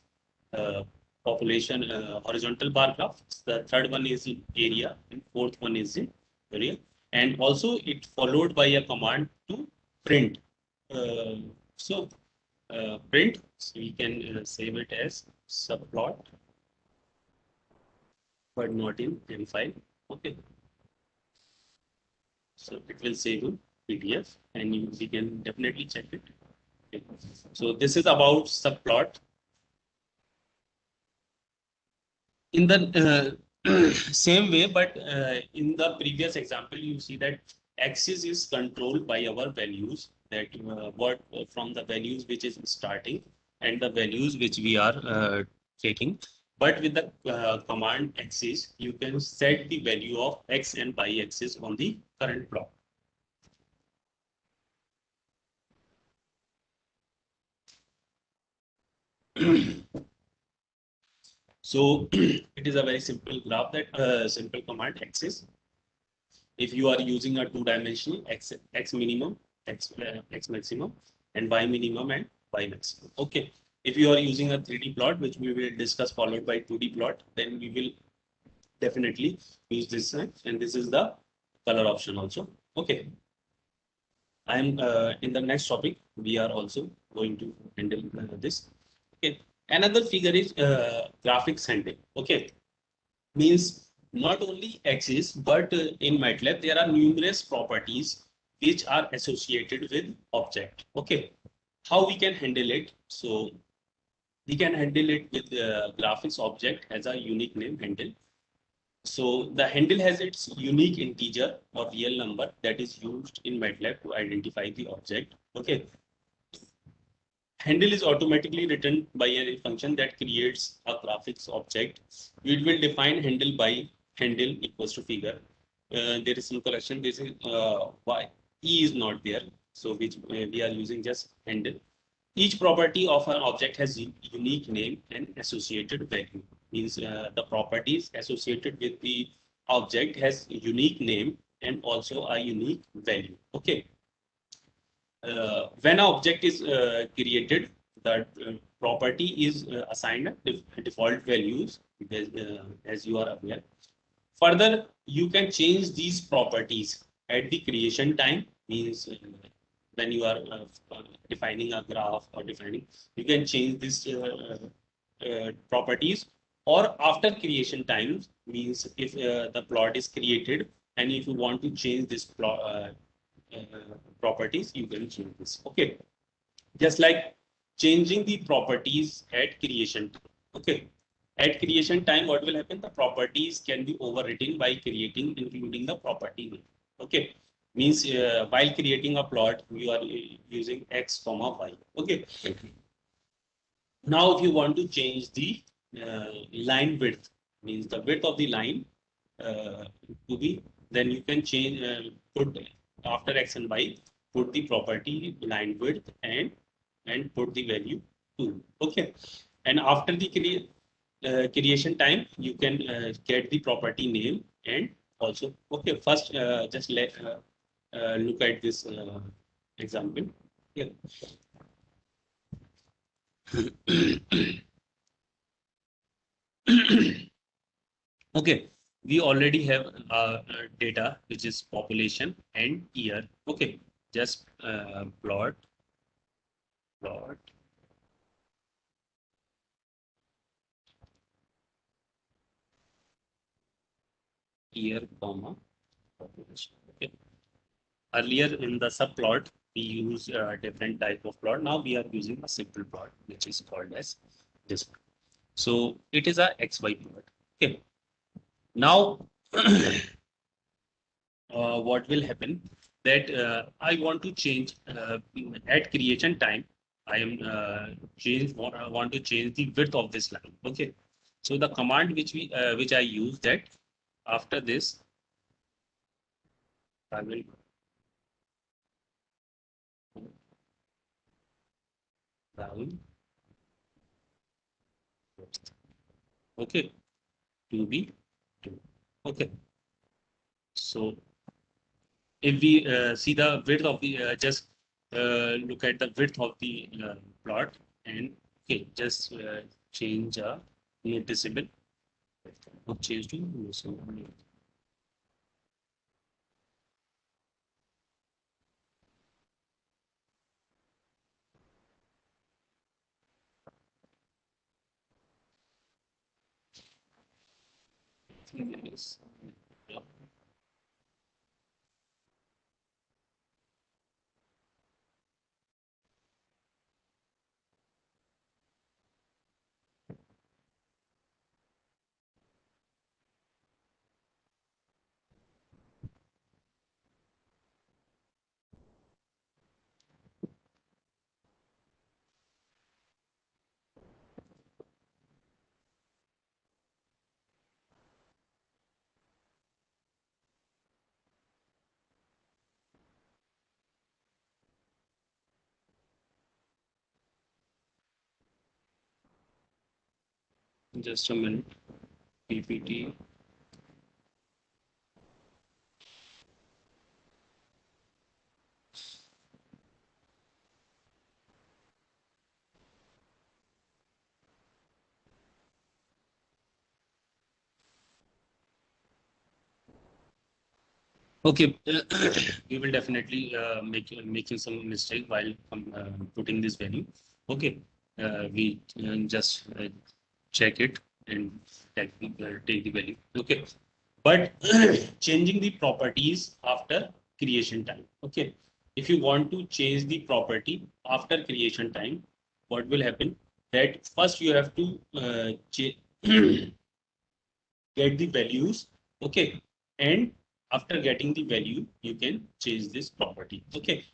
population horizontal bar graph. The third one is in area, and fourth one is in area. And also it followed by a command to print. So print, so we can save it as subplot, but not in M file. Okay. So it will save in PDF, and we can definitely check it. Okay. So this is about subplot. In the same way, but in the previous example, you see that axis is controlled by our values, that what from the values which is starting and the values which we are taking. But with the command axis, you can set the value of x and y axis on the current plot. So it is a very simple graph, that simple command axis. if you are using a two-dimensional x minimum, x maximum, and y minimum and y maximum. Okay. If you are using a 3D plot, which we will discuss followed by 2D plot, then we will definitely use this one. And this is the color option also. Okay. I am in the next topic. We are also going to handle this. Okay. Another figure is graphics handling. Okay. Means not only axis, but in MATLAB, there are numerous properties which are associated with object. Okay. How we can handle it? So we can handle it with graphics object as a unique name handle. So the handle has its unique integer or real number that is used in MATLAB to identify the object. Okay. Handle is automatically written by a function that creates a graphics object. We will define handle by handle equals to figure. There is some correction. This is why E is not there. So which we are using just handle. Each property of an object has a unique name and associated value. Means the properties associated with the object has a unique name and also a unique value. Okay. When an object is created, that property is assigned default values as you are aware. Further, you can change these properties at the creation time. Means when you are defining a graph or defining, you can change these properties, or after creation time. Means if the plot is created and if you want to change this plot properties, you can change this. Okay. Just like changing the properties at creation time. Okay. At creation time, what will happen? The properties can be overwritten by creating, including the property name. Okay. Means while creating a plot, you are using x comma y. Okay. Now, if you want to change the line width, means the width of the line to be, then you can change, put after x and y, put the property line width and put the value 2. Okay. And after the creation time, you can get the property name and also, okay, first just look at this example. Yeah. Okay, we already have data which is population and year. Okay, just plot year comma population. Okay. Earlier in the subplot we use a different type of plot. Now we are using a simple plot which is called as this one. So it is a XY plot. Okay. Now what will happen that I want to change at creation time. I am want to change the width of this line. Okay, so the command which I use, that after this I will down. Okay, to be 2. Okay, so if we see the width of the just look at the width of the plot, and okay, just change noticeable, change to noticeable. Yes. Just a minute. PPT. Okay, we will definitely making some mistake while putting this value. Okay, we just check it and take the value. Okay, but changing the properties after creation time. Okay, if you want to change the property after creation time, what will happen? That first you have to get the values. Okay, and after getting the value, you can change this property. Okay,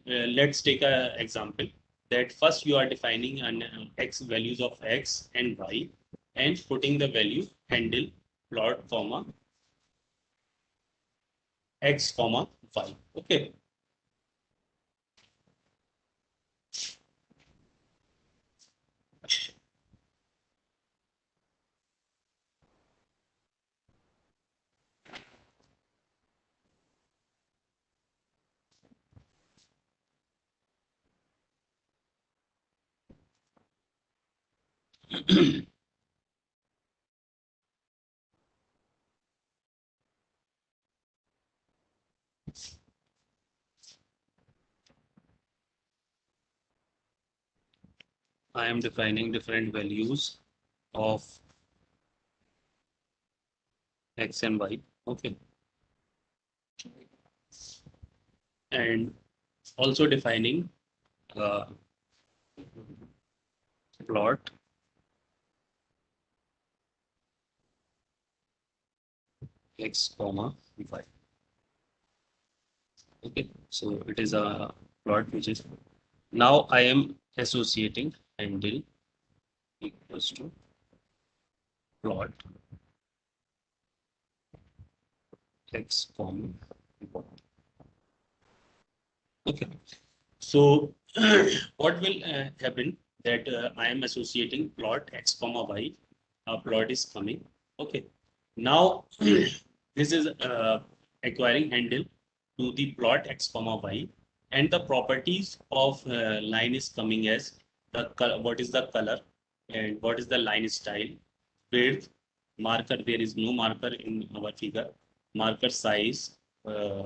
let's take a example that first you are defining an x values of x and y and putting the value handle plot comma x comma y. Okay, I am defining different values of x and y. Okay, and also defining uh, plot x comma y. Okay, so it is a plot which is now I am associating handle equals to plot x comma y. Okay, so what will happen that I am associating plot x comma y. A plot is coming. Okay, now this is acquiring handle to the plot x comma y, and the properties of line is coming as the color, what is the color and what is the line style, width, marker, there is no marker in our figure, marker size,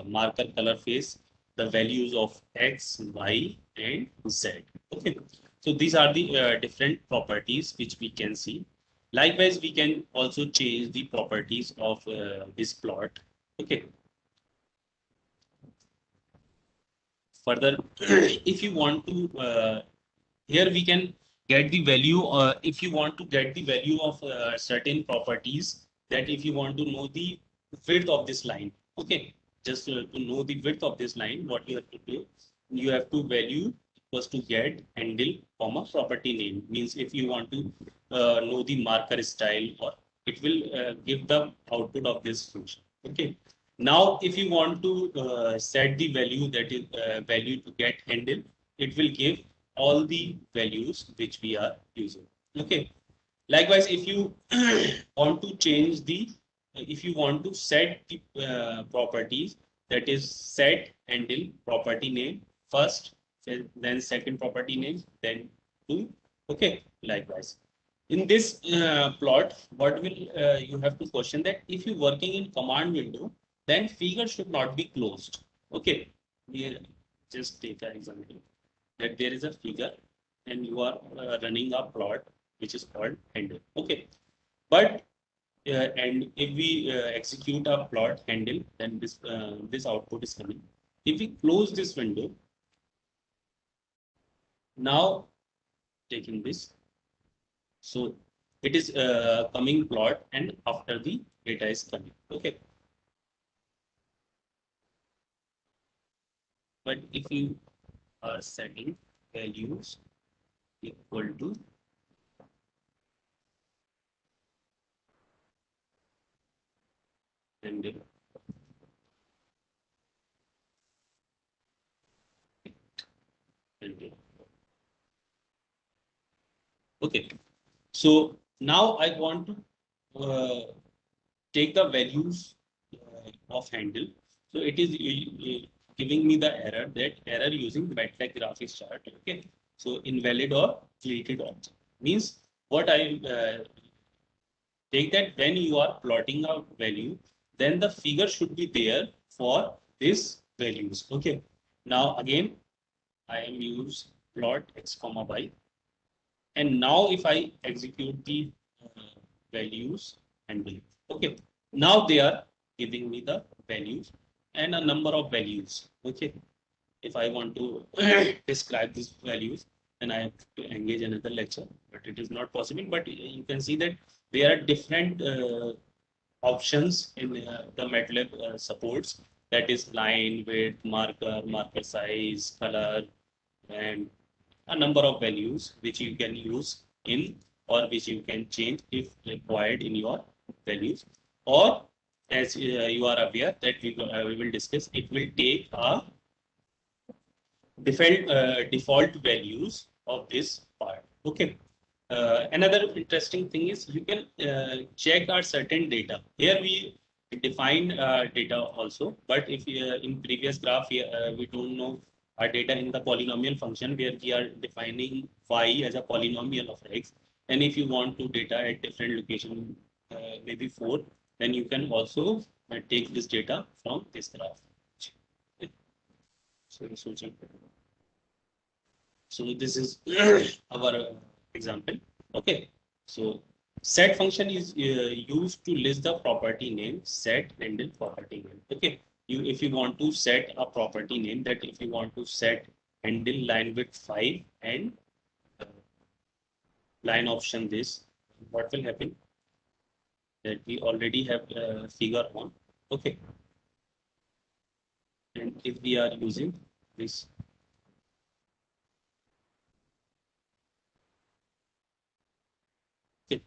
marker color face, the values of x, y, and z. Okay, so these are the different properties which we can see. Likewise, we can also change the properties of this plot. Okay. Further, if you want to, here we can get the value. If you want to get the value of certain properties, that if you want to know the width of this line, okay, just to know the width of this line, what you have to do, you have to value equals to get handle comma property name. Means if you want to know the marker style, or it will give the output of this function. Okay. Now, if you want to set the value, that is value to get handle, it will give all the values which we are using. Okay. Likewise, if you want to change the, if you want to set the properties, that is set handle property name first, then second property name, then two. Okay. Likewise, in this plot, what will you have to question that if you working in command window, then figure should not be closed. Okay, we just take an example that there is a figure and you are running a plot which is called handle. Okay, but and if we execute a plot handle, then this output is coming. If we close this window, now taking this, so it is coming plot and after the data is coming. Okay. But if you are setting values equal to handle handle. Okay. So now I want to take the values of handle. So it is giving me the error, that error using MATLAB graphics chart. Okay. So invalid or deleted object means what I take that when you are plotting a value, then the figure should be there for these values. Okay. Now again, I am use plot x comma y, and now if I execute the values and believe, okay, now they are giving me the values and a number of values. Okay, if I want to describe these values, then I have to engage another lecture, but it is not possible. But you can see that there are different options in the MATLAB supports, that is line, width, marker, marker size, color, and a number of values which you can use in, or which you can change if required in your values. Or as you are aware that we will discuss, it will take a default values of this part. Okay. Another interesting thing is you can check our certain data. Here we define data also, but if in previous graph we don't know our data in the polynomial function, where we are defining y as a polynomial of x. And if you want to data at different location, maybe 4, then you can also take this data from this graph. So this is our example. Okay. So set function is used to list the property name, set handle property name. Okay. If you want to set a property name, that if you want to set handle line width 5 and line option this, what will happen? That we already have figure on. Okay. And if we are using this, okay.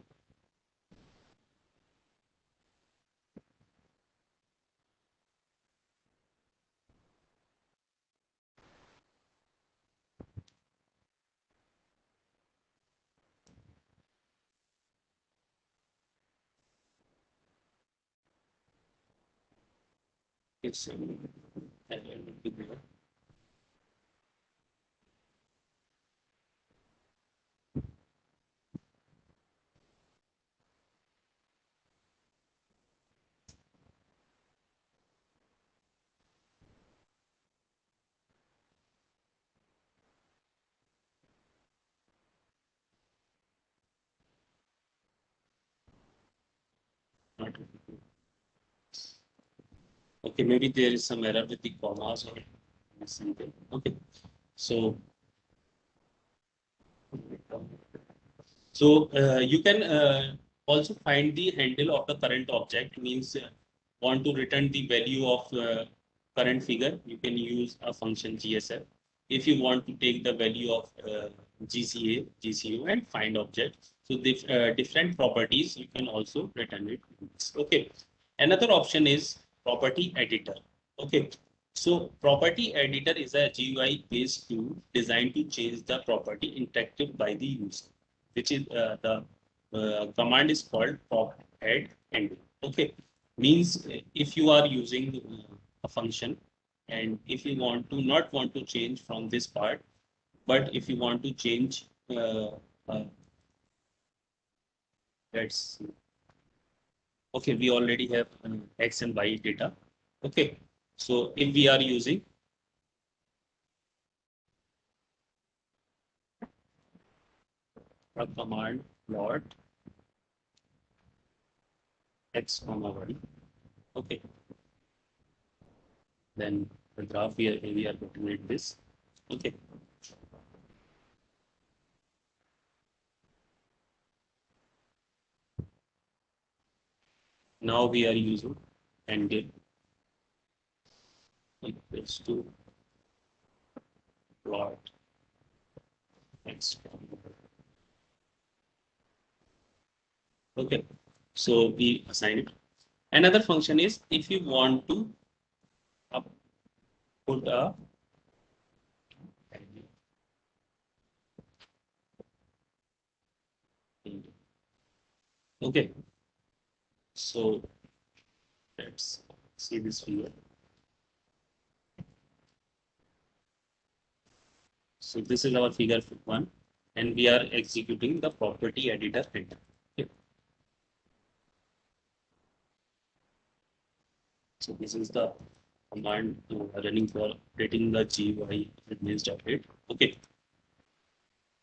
It's not. Okay, maybe there is some error with the commas or something. Okay, so you can also find the handle of the current object. Means want to return the value of current figure, you can use a function GSF. If you want to take the value of GCA, GCU, and find object, so the different properties you can also return it. Okay. Another option is property editor. Okay. So property editor is a GUI based tool designed to change the property interacted by the user, which is the command is called prop add handle. Okay. Means if you are using a function, and if you want to not want to change from this part, but if you want to change let's okay, we already have x and y data. Okay, so if we are using a command plot x comma y, okay, then the graph we are going to read this. Okay. Now we are using handle equals to plot x. Okay, so we assign it. Another function is if you want to put a okay, so let's see this figure. So this is our figure 1, and we are executing the property editor handle. Okay. So this is the command running for updating the GUI image update. Okay.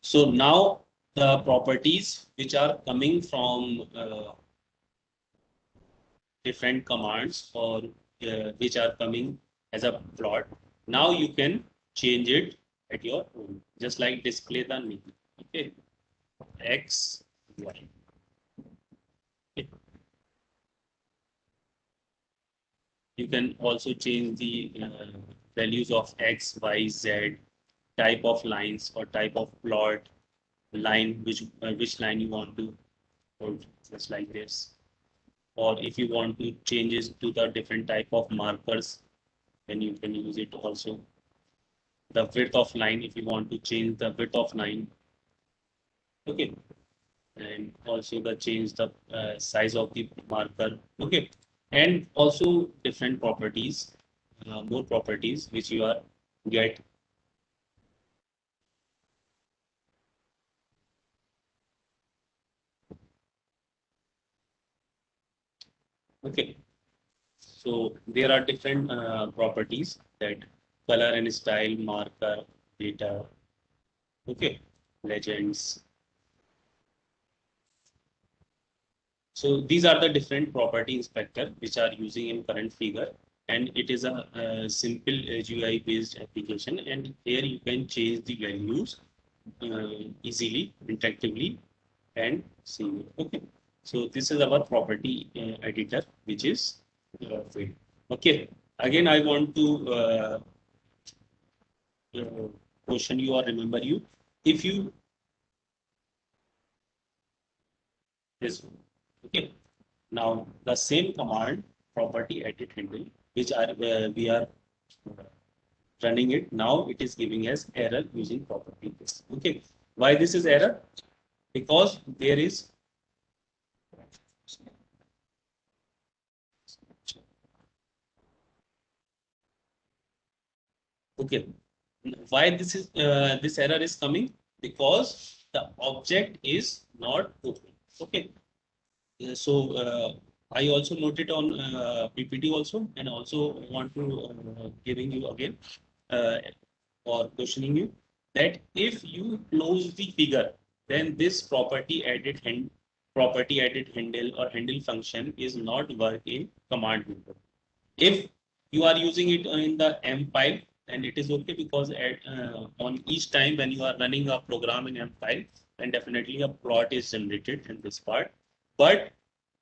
So now the properties which are coming from different commands or which are coming as a plot. Now you can change it at your own, just like display the name. Okay, X, Y. Okay. You can also change the values of X, Y, Z, type of lines or type of plot, line which line you want to hold, just like this. Or if you want to change it to the different type of markers, then you can use it also. The width of line, if you want to change the width of line. Okay. And also the change the size of the marker. Okay. And also different properties, more properties which you are get. Okay. So there are different properties that color and style, marker, data. Okay. Legends. So these are the different property inspector which are using in current figure, and it is a simple GUI based application, and here you can change the values easily, interactively, and see it. Okay. So this is our property editor, which is field. Okay. Again, I want to question you or remember you. If you this okay. Now the same command property edit handle, which are we are running it now, it is giving us error using property this. Okay. Why this is error? Because there is okay. Why this error is coming? Because the object is not open. Okay. So I also noted on PPT also, and also want to giving you again or questioning you that if you close the figure, then this property edit handle or handle function is not work in command window. If you are using it in the M file, then it is okay, because on each time when you are running a program in M file, then definitely a plot is generated in this part. But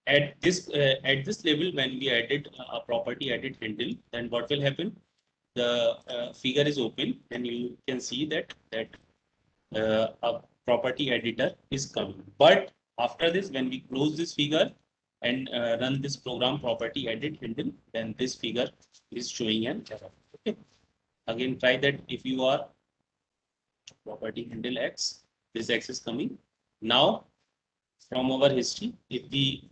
at this level, when we added a property edit handle, then what will happen? The figure is open, and you can see that a property editor is coming. But after this, when we close this figure and run this program property edit handle, then this figure is showing an error. Okay. Again, try that. If you are property handle X, this X is coming. Now, from our history, if we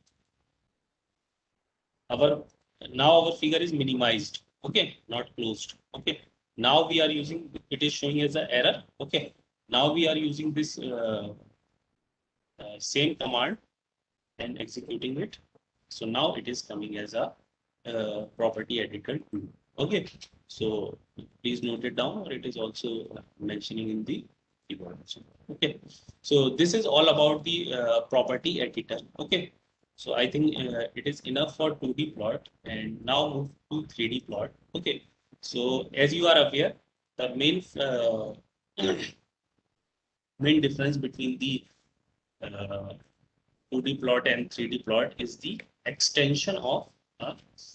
now our figure is minimized. Okay, not closed. Okay. Now we are using, it is showing as an error. Okay. Now we are using this same command and executing it. So now it is coming as a property editor tool. Okay. So please note it down, or it is also mentioning in the keyboard. Okay. So this is all about the property editor. Okay. So I think it is enough for 2D plot, and now move to 3D plot. Okay. So as you are aware, the main difference between the 2D plot and 3D plot is the extension of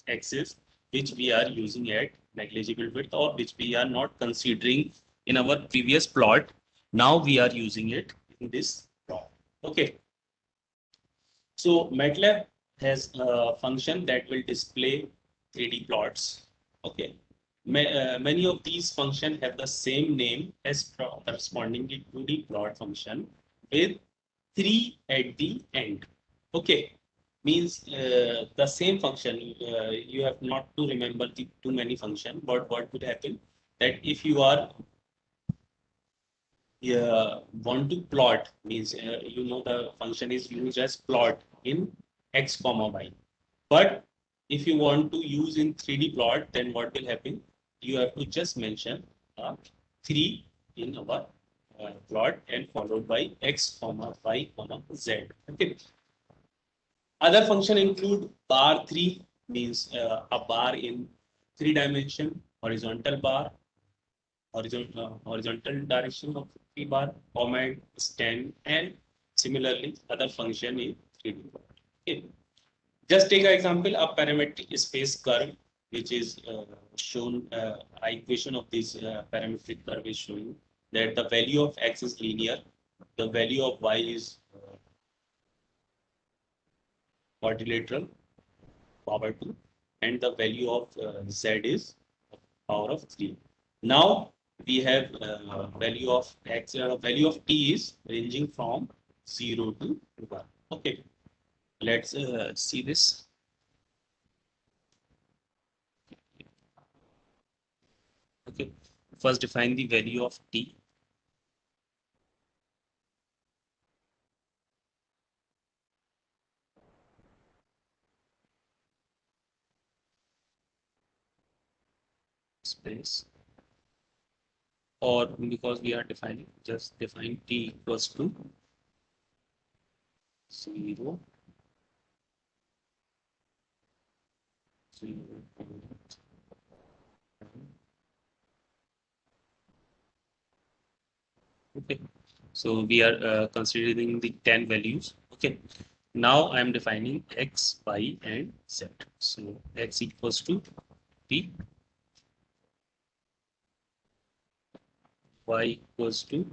axis, which we are using at negligible width, or which we are not considering in our previous plot. Now we are using it in this plot. Okay. So MATLAB has a function that will display 3D plots. Okay. Many of these functions have the same name as corresponding to 2D plot function with 3 at the end. Okay. Means the same function, you have not to remember the too many function, but what would happen that if you are want to plot, means the function is used as plot in x comma y, but If you want to use in 3D plot, then what will happen? You have to just mention 3 in our plot and followed by x comma y comma z. Okay. Other function include bar 3 means a bar in 3 dimension, horizontal bar, horizontal direction of 3 bar, Mohd, stand, and similarly other function in 3D. Okay. Just take an example, a parametric space curve, which is shown, equation of this parametric curve is showing that the value of x is linear, the value of y is quadrilateral, power 2, and the value of z is power of 3. Now we have value of x, value of t is ranging from 0 to 1. Okay, let's see this. Okay, first define the value of t. Space, or because we are defining, just define t equals to 0, 0. Okay, so we are considering the 10 values. Okay, now I am defining x, y, and z. So x equals to t, y equals to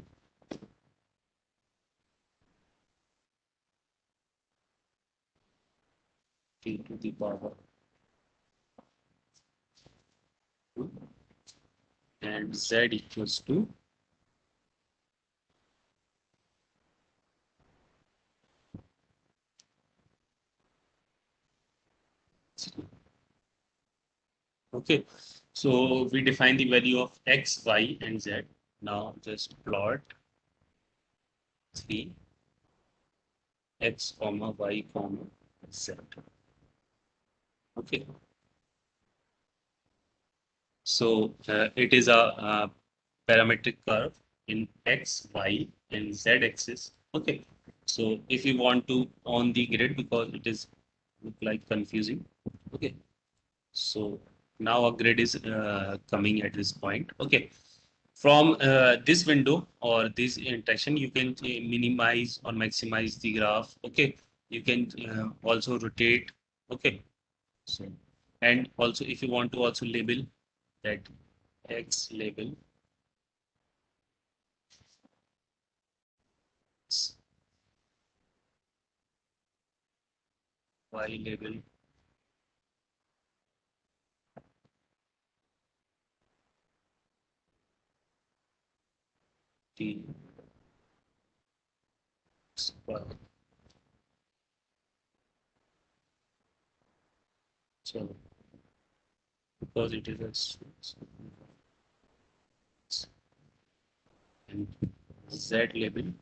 t to the power 2, and z equals to zero. Okay, so we define the value of x, y, and z. Now just plot 3 x comma y comma z. Okay, so it is a parametric curve in x, y, and z axis. Okay, so if you want to on the grid, because it is look like confusing. Okay, so now a grid is coming at this point. Okay, from this window or this interaction, you can minimize or maximize the graph. Okay, you can also rotate. Okay, so and also if you want to also label that x label, y label, t y. So because it is a and z label.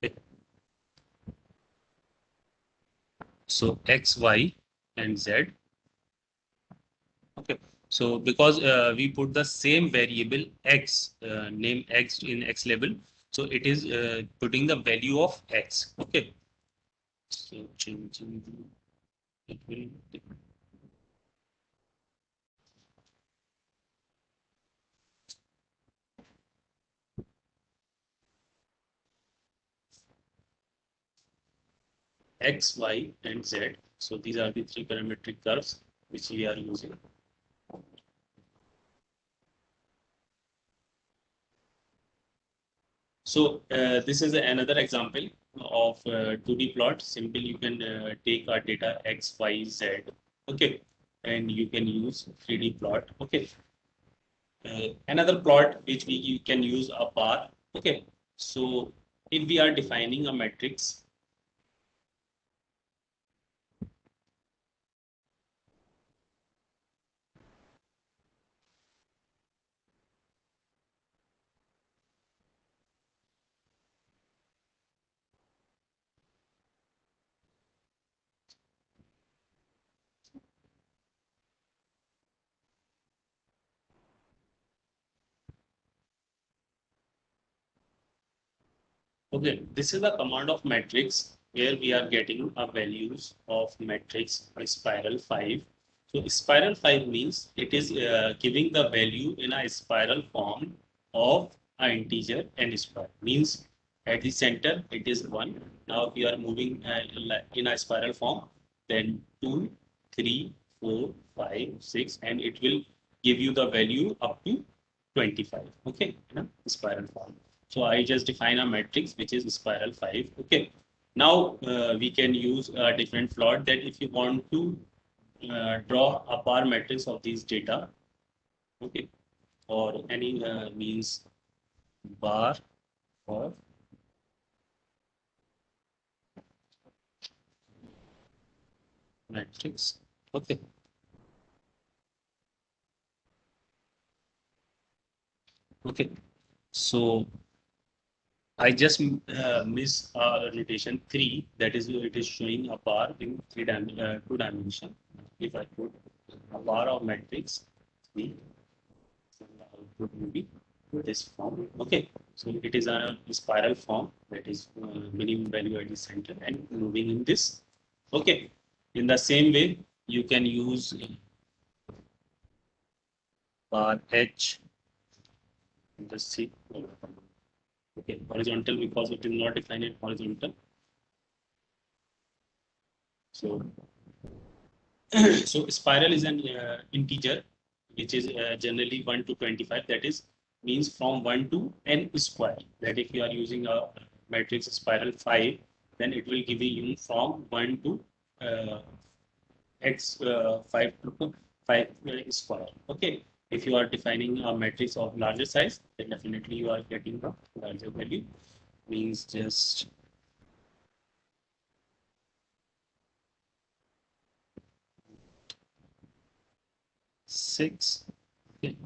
Okay. So x, y, and z. Okay. So because we put the same variable x, name x in x label, so it is putting the value of x. Okay. So changing it will x, y, and z. So these are the 3 parametric curves which we are using. So this is another example of 2D plot. Simply you can take our data x, y, z. Okay, and you can use 3D plot. Okay, another plot which we you can use a bar. Okay, so if we are defining a matrix, Okay, this is the command of matrix where we are getting a values of matrix spiral 5. So spiral 5 means it is giving the value in a spiral form of an integer n square. Means at the center it is 1. Now we are moving in a spiral form, then 2, 3, 4, 5, 6, and it will give you the value up to 25. Okay, in a spiral form. So I just define a matrix which is spiral 5. Okay. Now we can use a different plot that if you want to draw a bar matrix of these data, okay, or any means bar or matrix. Okay. Okay. So I just miss notation 3, that is it is showing a bar in 2 dimension. If I put a bar of matrix 3, output will be this form. Okay, so it is a spiral form, that is minimum value at the center and moving in this. Okay, in the same way, you can use bar H in the C. Okay, horizontal because it is not defined in horizontal. So, so spiral is an integer which is generally 1 to 25. That is means from 1 to n square. That if you are using a matrix spiral 5, then it will give you from 1 to x 5 to 5 square. Okay. If you are defining a matrix of larger size, then definitely you are getting a larger value. Means just six. Okay.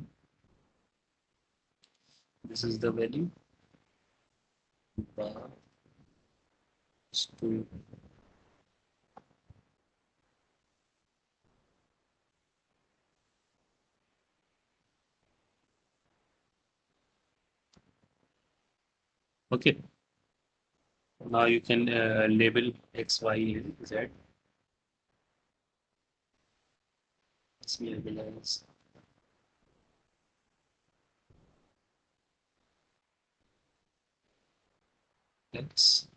This is the value. Bar to okay. Now you can label X, Y, and Z. Let's label as X.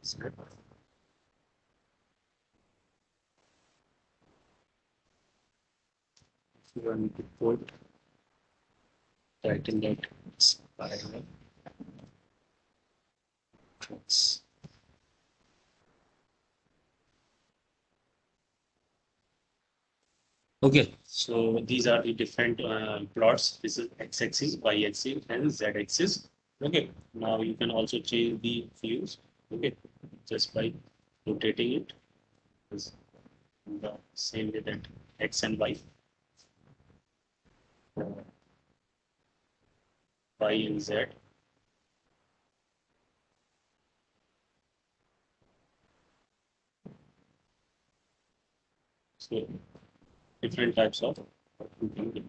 Z. If you want to put title that spiral tracks. Okay, so these are the different plots. This is x-axis, y-axis, and z-axis. Okay, now you can also change the views. Okay, just by rotating it. Is the same way that x and y, y and z. So different types of grouping.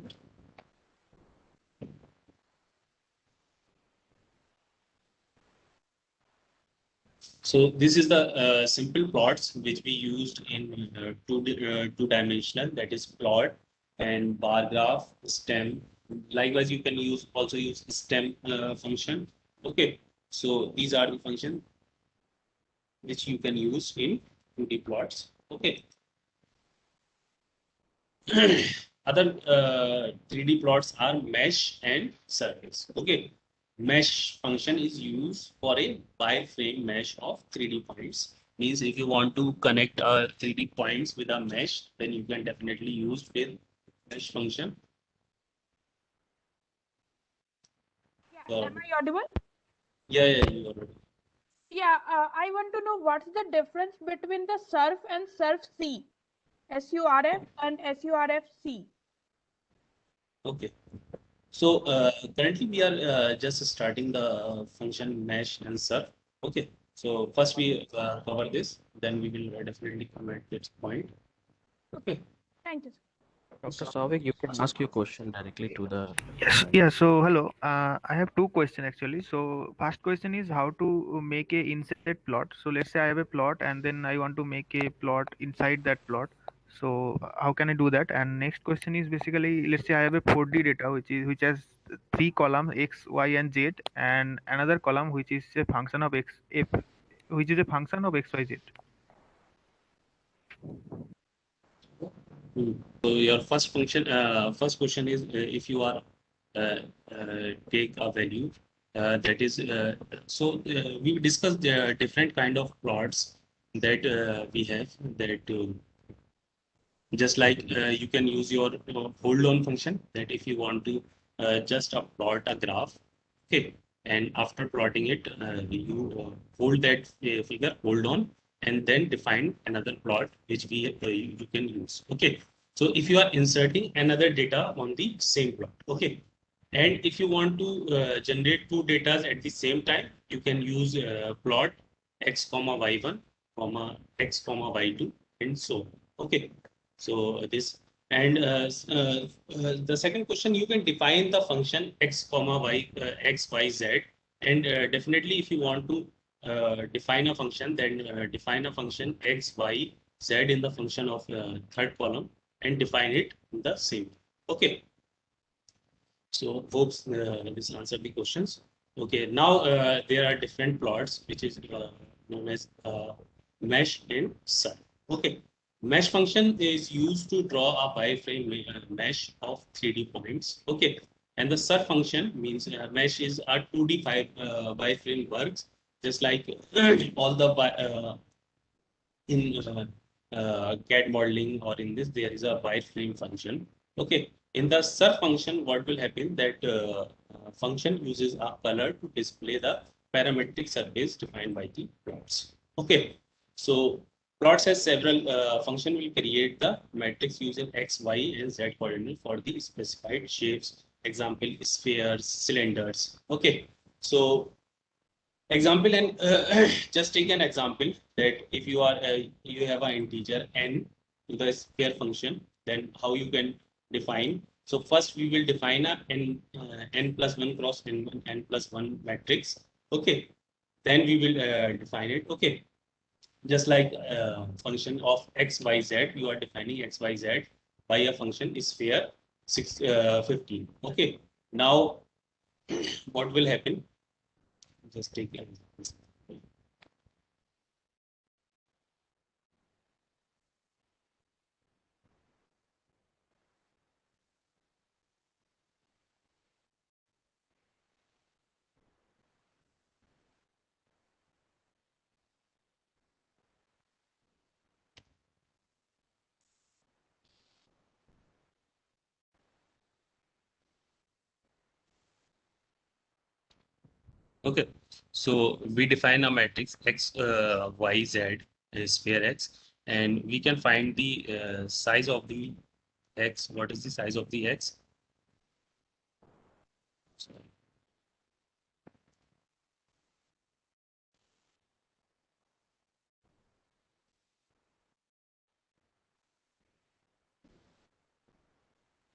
So this is the simple plots which we used in two dimensional, that is plot and bar graph, stem. Likewise, you can also use stem function. Okay, so these are the functions which you can use in 2D plots. Okay. Other 3D plots are mesh and surface. Okay, mesh function is used for a bi-frame mesh of 3D points. Means if you want to connect 3D points with a mesh, then you can definitely use with mesh function. Yeah, am I audible? Yeah, you already. Yeah, I want to know what's the difference between the SURF and SURF-C, SURF and SURF-C. Okay. So currently we are just starting the function mesh and surf. Okay. So first we cover this, then we will definitely come at this point. Okay. Thank you, sir. Dr. Savik, you can ask your question directly to the Yes, yeah. So hello, I have two questions actually. So first question is how to make a inset plot. So let's say I have a plot and then I want to make a plot inside that plot. So how can I do that? And next question is basically let's say I have a 4D data which has three columns x, y, and z, and another column which is a function of x, f, which is a function of x, y, z. So your first question is if you are take a value that is we discussed different kind of plots that we have that just like you can use your hold on function that if you want to just plot a graph, okay, and after plotting it you hold that figure, hold on, and then define another plot which you can use. Okay, so if you are inserting another data on the same plot, okay, and if you want to generate two data at the same time, you can use plot x comma y1 comma x comma y2 and so on. Okay, so this and the second question, you can define the function x comma y x y z, and definitely if you want to define a function, then define a function x y z in the function of third column and define it in the same. Okay, so hope this answered the questions. Okay, now there are different plots which is known as mesh and surf. Okay, mesh function is used to draw a wireframe mesh of 3D points. Okay, and the surf function means mesh is a 2D wireframe works just like all the in CAD modeling or in this there is a wireframe function. Okay, in the surf function, what will happen that function uses a color to display the parametric surface defined by the plots. Okay, so plots has several function will create the matrix using x, y, and z coordinate for the specified shapes. Example: spheres, cylinders. Okay, so example and just take an example that if you are you have an integer n to the sphere function, then how you can define. So first we will define a n plus 1 cross n plus 1 matrix. Okay, then we will define it. Okay, just like function of x y z, you are defining x y z by a function is sphere 15. Okay, now what will happen? Just take an example. Okay, so we define a matrix x, y, z is sphere x, and we can find the size of the x. What is the size of the x?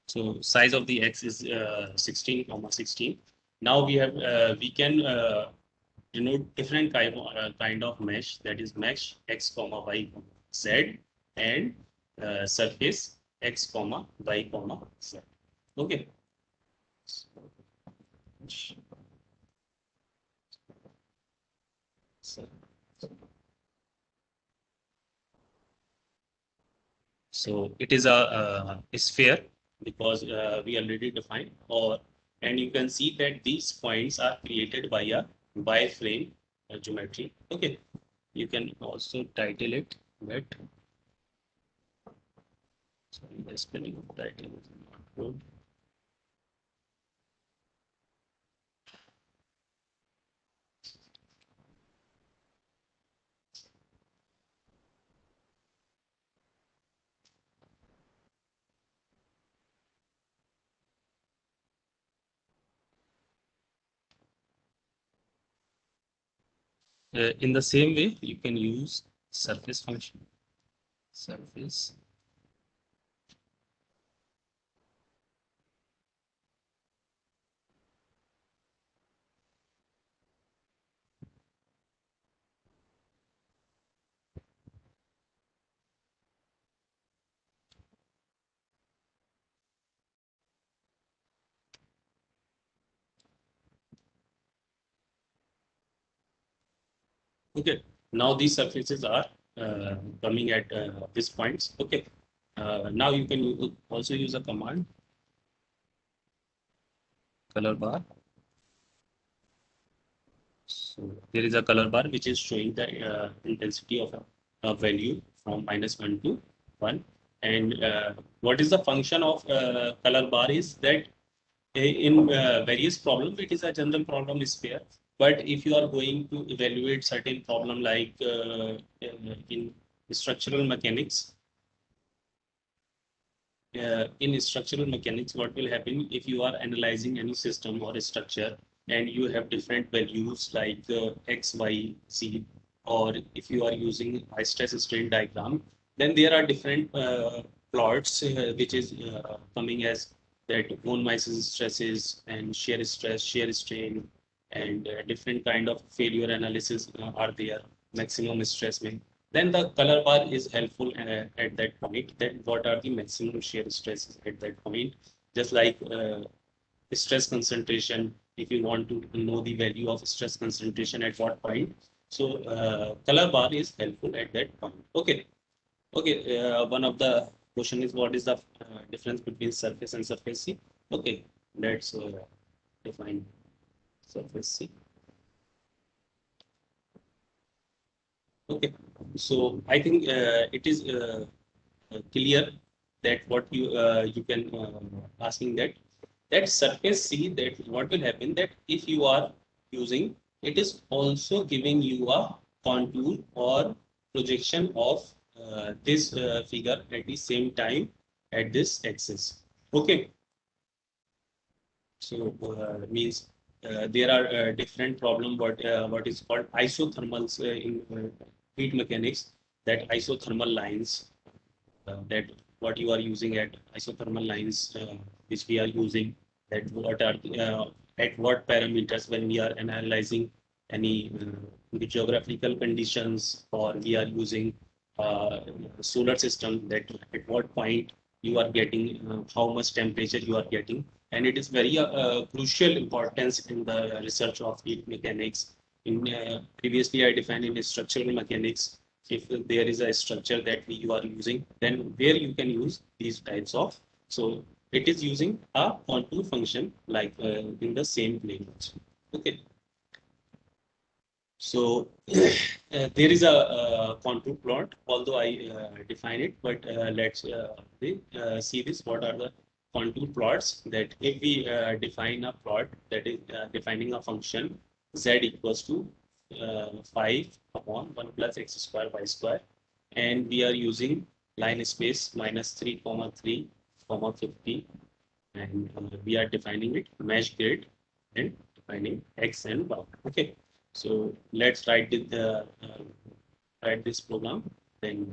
So size of the x is 16, comma 16. Now we can denote different kind of mesh, that is mesh x comma y comma z and surface x comma y comma z. Okay. So it is a sphere because we already defined, or and you can see that these points are created by a wireframe geometry. Okay, you can also title it that. Sorry, the spelling of title is not good. In the same way, you can use surface function. Surface. Okay. Now these surfaces are coming at these points. Okay. Now you can also use a command color bar. So there is a color bar which is showing the intensity of a value from -1 to 1. And what is the function of color bar is that in various problems, it is a general problem sphere. But if you are going to evaluate certain problem like in structural mechanics, what will happen if you are analyzing any system or a structure and you have different values like x, y, z, or if you are using high stress strain diagram, then there are different plots which is coming as that von Mises stresses and shear stress, shear strain, and different kind of failure analysis are there, maximum stress. Then the color bar is helpful at that point. Then what are the maximum shear stresses at that point? Just like stress concentration, if you want to know the value of stress concentration at what point. So color bar is helpful at that point. Okay. Okay. One of the question is what is the difference between surface and surface C? Okay. Let's define surface C. Okay. So I think it is clear that what you can asking that surface C, that what will happen that if you are using, it is also giving you a contour or projection of this figure at the same time at this axis. Okay. So means there are different problem what is called isothermals in heat mechanics, that isothermal lines that what you are using at isothermal lines which we are using, that what are at what parameters when we are analyzing any the geographical conditions, or we are using solar system, that at what point you are getting how much temperature you are getting. And it is very crucial importance in the research of heat mechanics. In previously I defined in structural mechanics, if there is a structure that you are using, then where you can use these types of. So it is using a contour function like in the same plane. Okay. So there is a contour plot, although I define it, but let's see this. What are the contour plots? That if we define a plot that is defining a function z equals to 5 upon 1 plus x square y square, and we are using line space -3, 3, 50, and we are defining it mesh grid and defining x and y. Okay. So let's write write this program. Then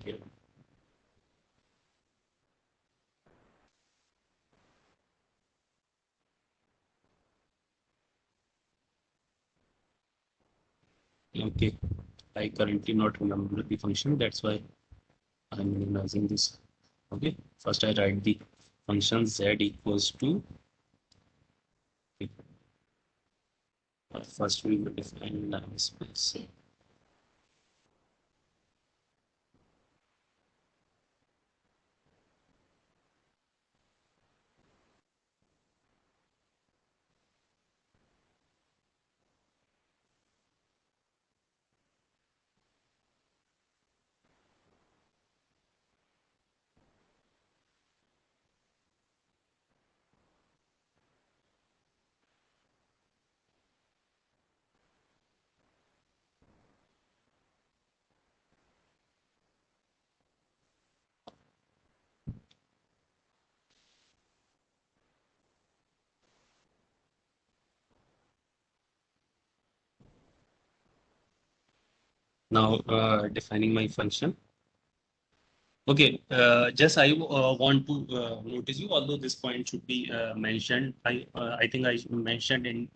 okay, I currently not remember the function. That's why I'm minimizing this. Okay, first I write the function z equals to. Okay. First we will define line space. Now defining my function. Okay, just I want to notice you, although this point should be mentioned. I think I mentioned in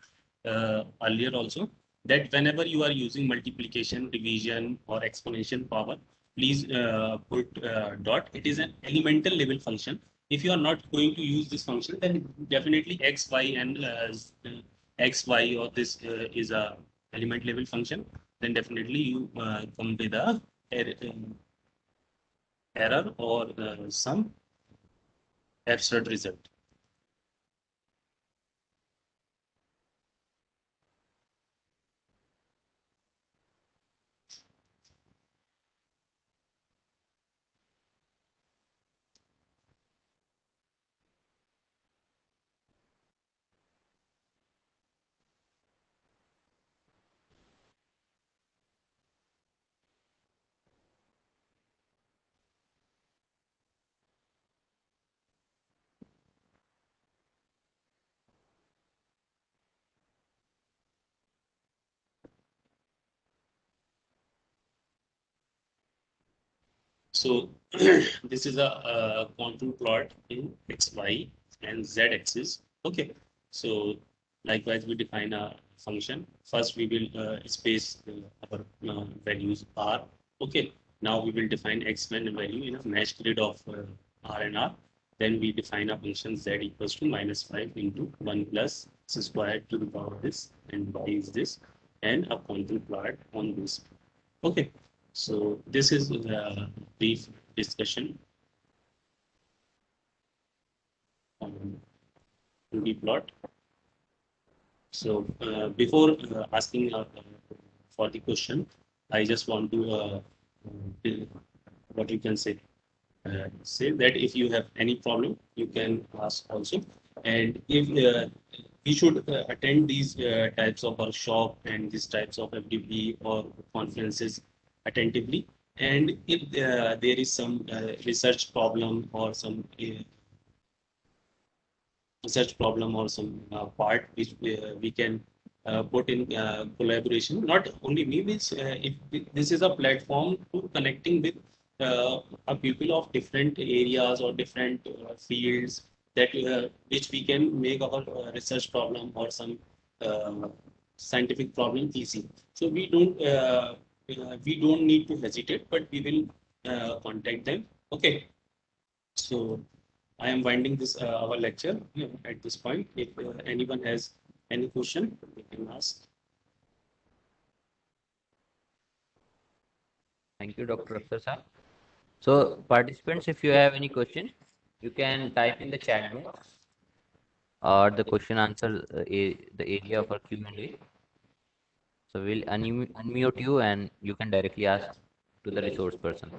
earlier also that whenever you are using multiplication, division, or exponential power, please put dot. It is an elemental level function. If you are not going to use this function, then definitely x, y, and x, y, or this is a element level function. Then definitely you come with a error or some absurd result. So this is a contour plot in x, y, and z axis. Okay. So likewise, we define a function. First, we will space our values r. Okay. Now we will define x1 value in a mesh grid of r and r. Then we define a function z equals to -5 into 1 plus x squared to the power of this, and y is this, and a contour plot on this. Okay. So this is a brief discussion on 2D plot. So before asking for the question, I just want to what you can say that if you have any problem, you can ask also. And if we should attend these types of workshop and these types of FDP or conferences attentively. And if there is some research problem or some some part which we can put in collaboration. Not only me, means if this is a platform to connecting with a people of different areas or different fields that which we can make our research problem or some uh, scientific problem easy. So we don't need to hesitate, but we will contact them. Okay. So I am winding this our lecture at this point. If anyone has any question, they can ask. Thank you, Dr. Akhtar sir. So, participants, if you have any question, you can type in the chat box or the question answer the area for Q&A. So we'll unmute you and you can directly ask to the resource person.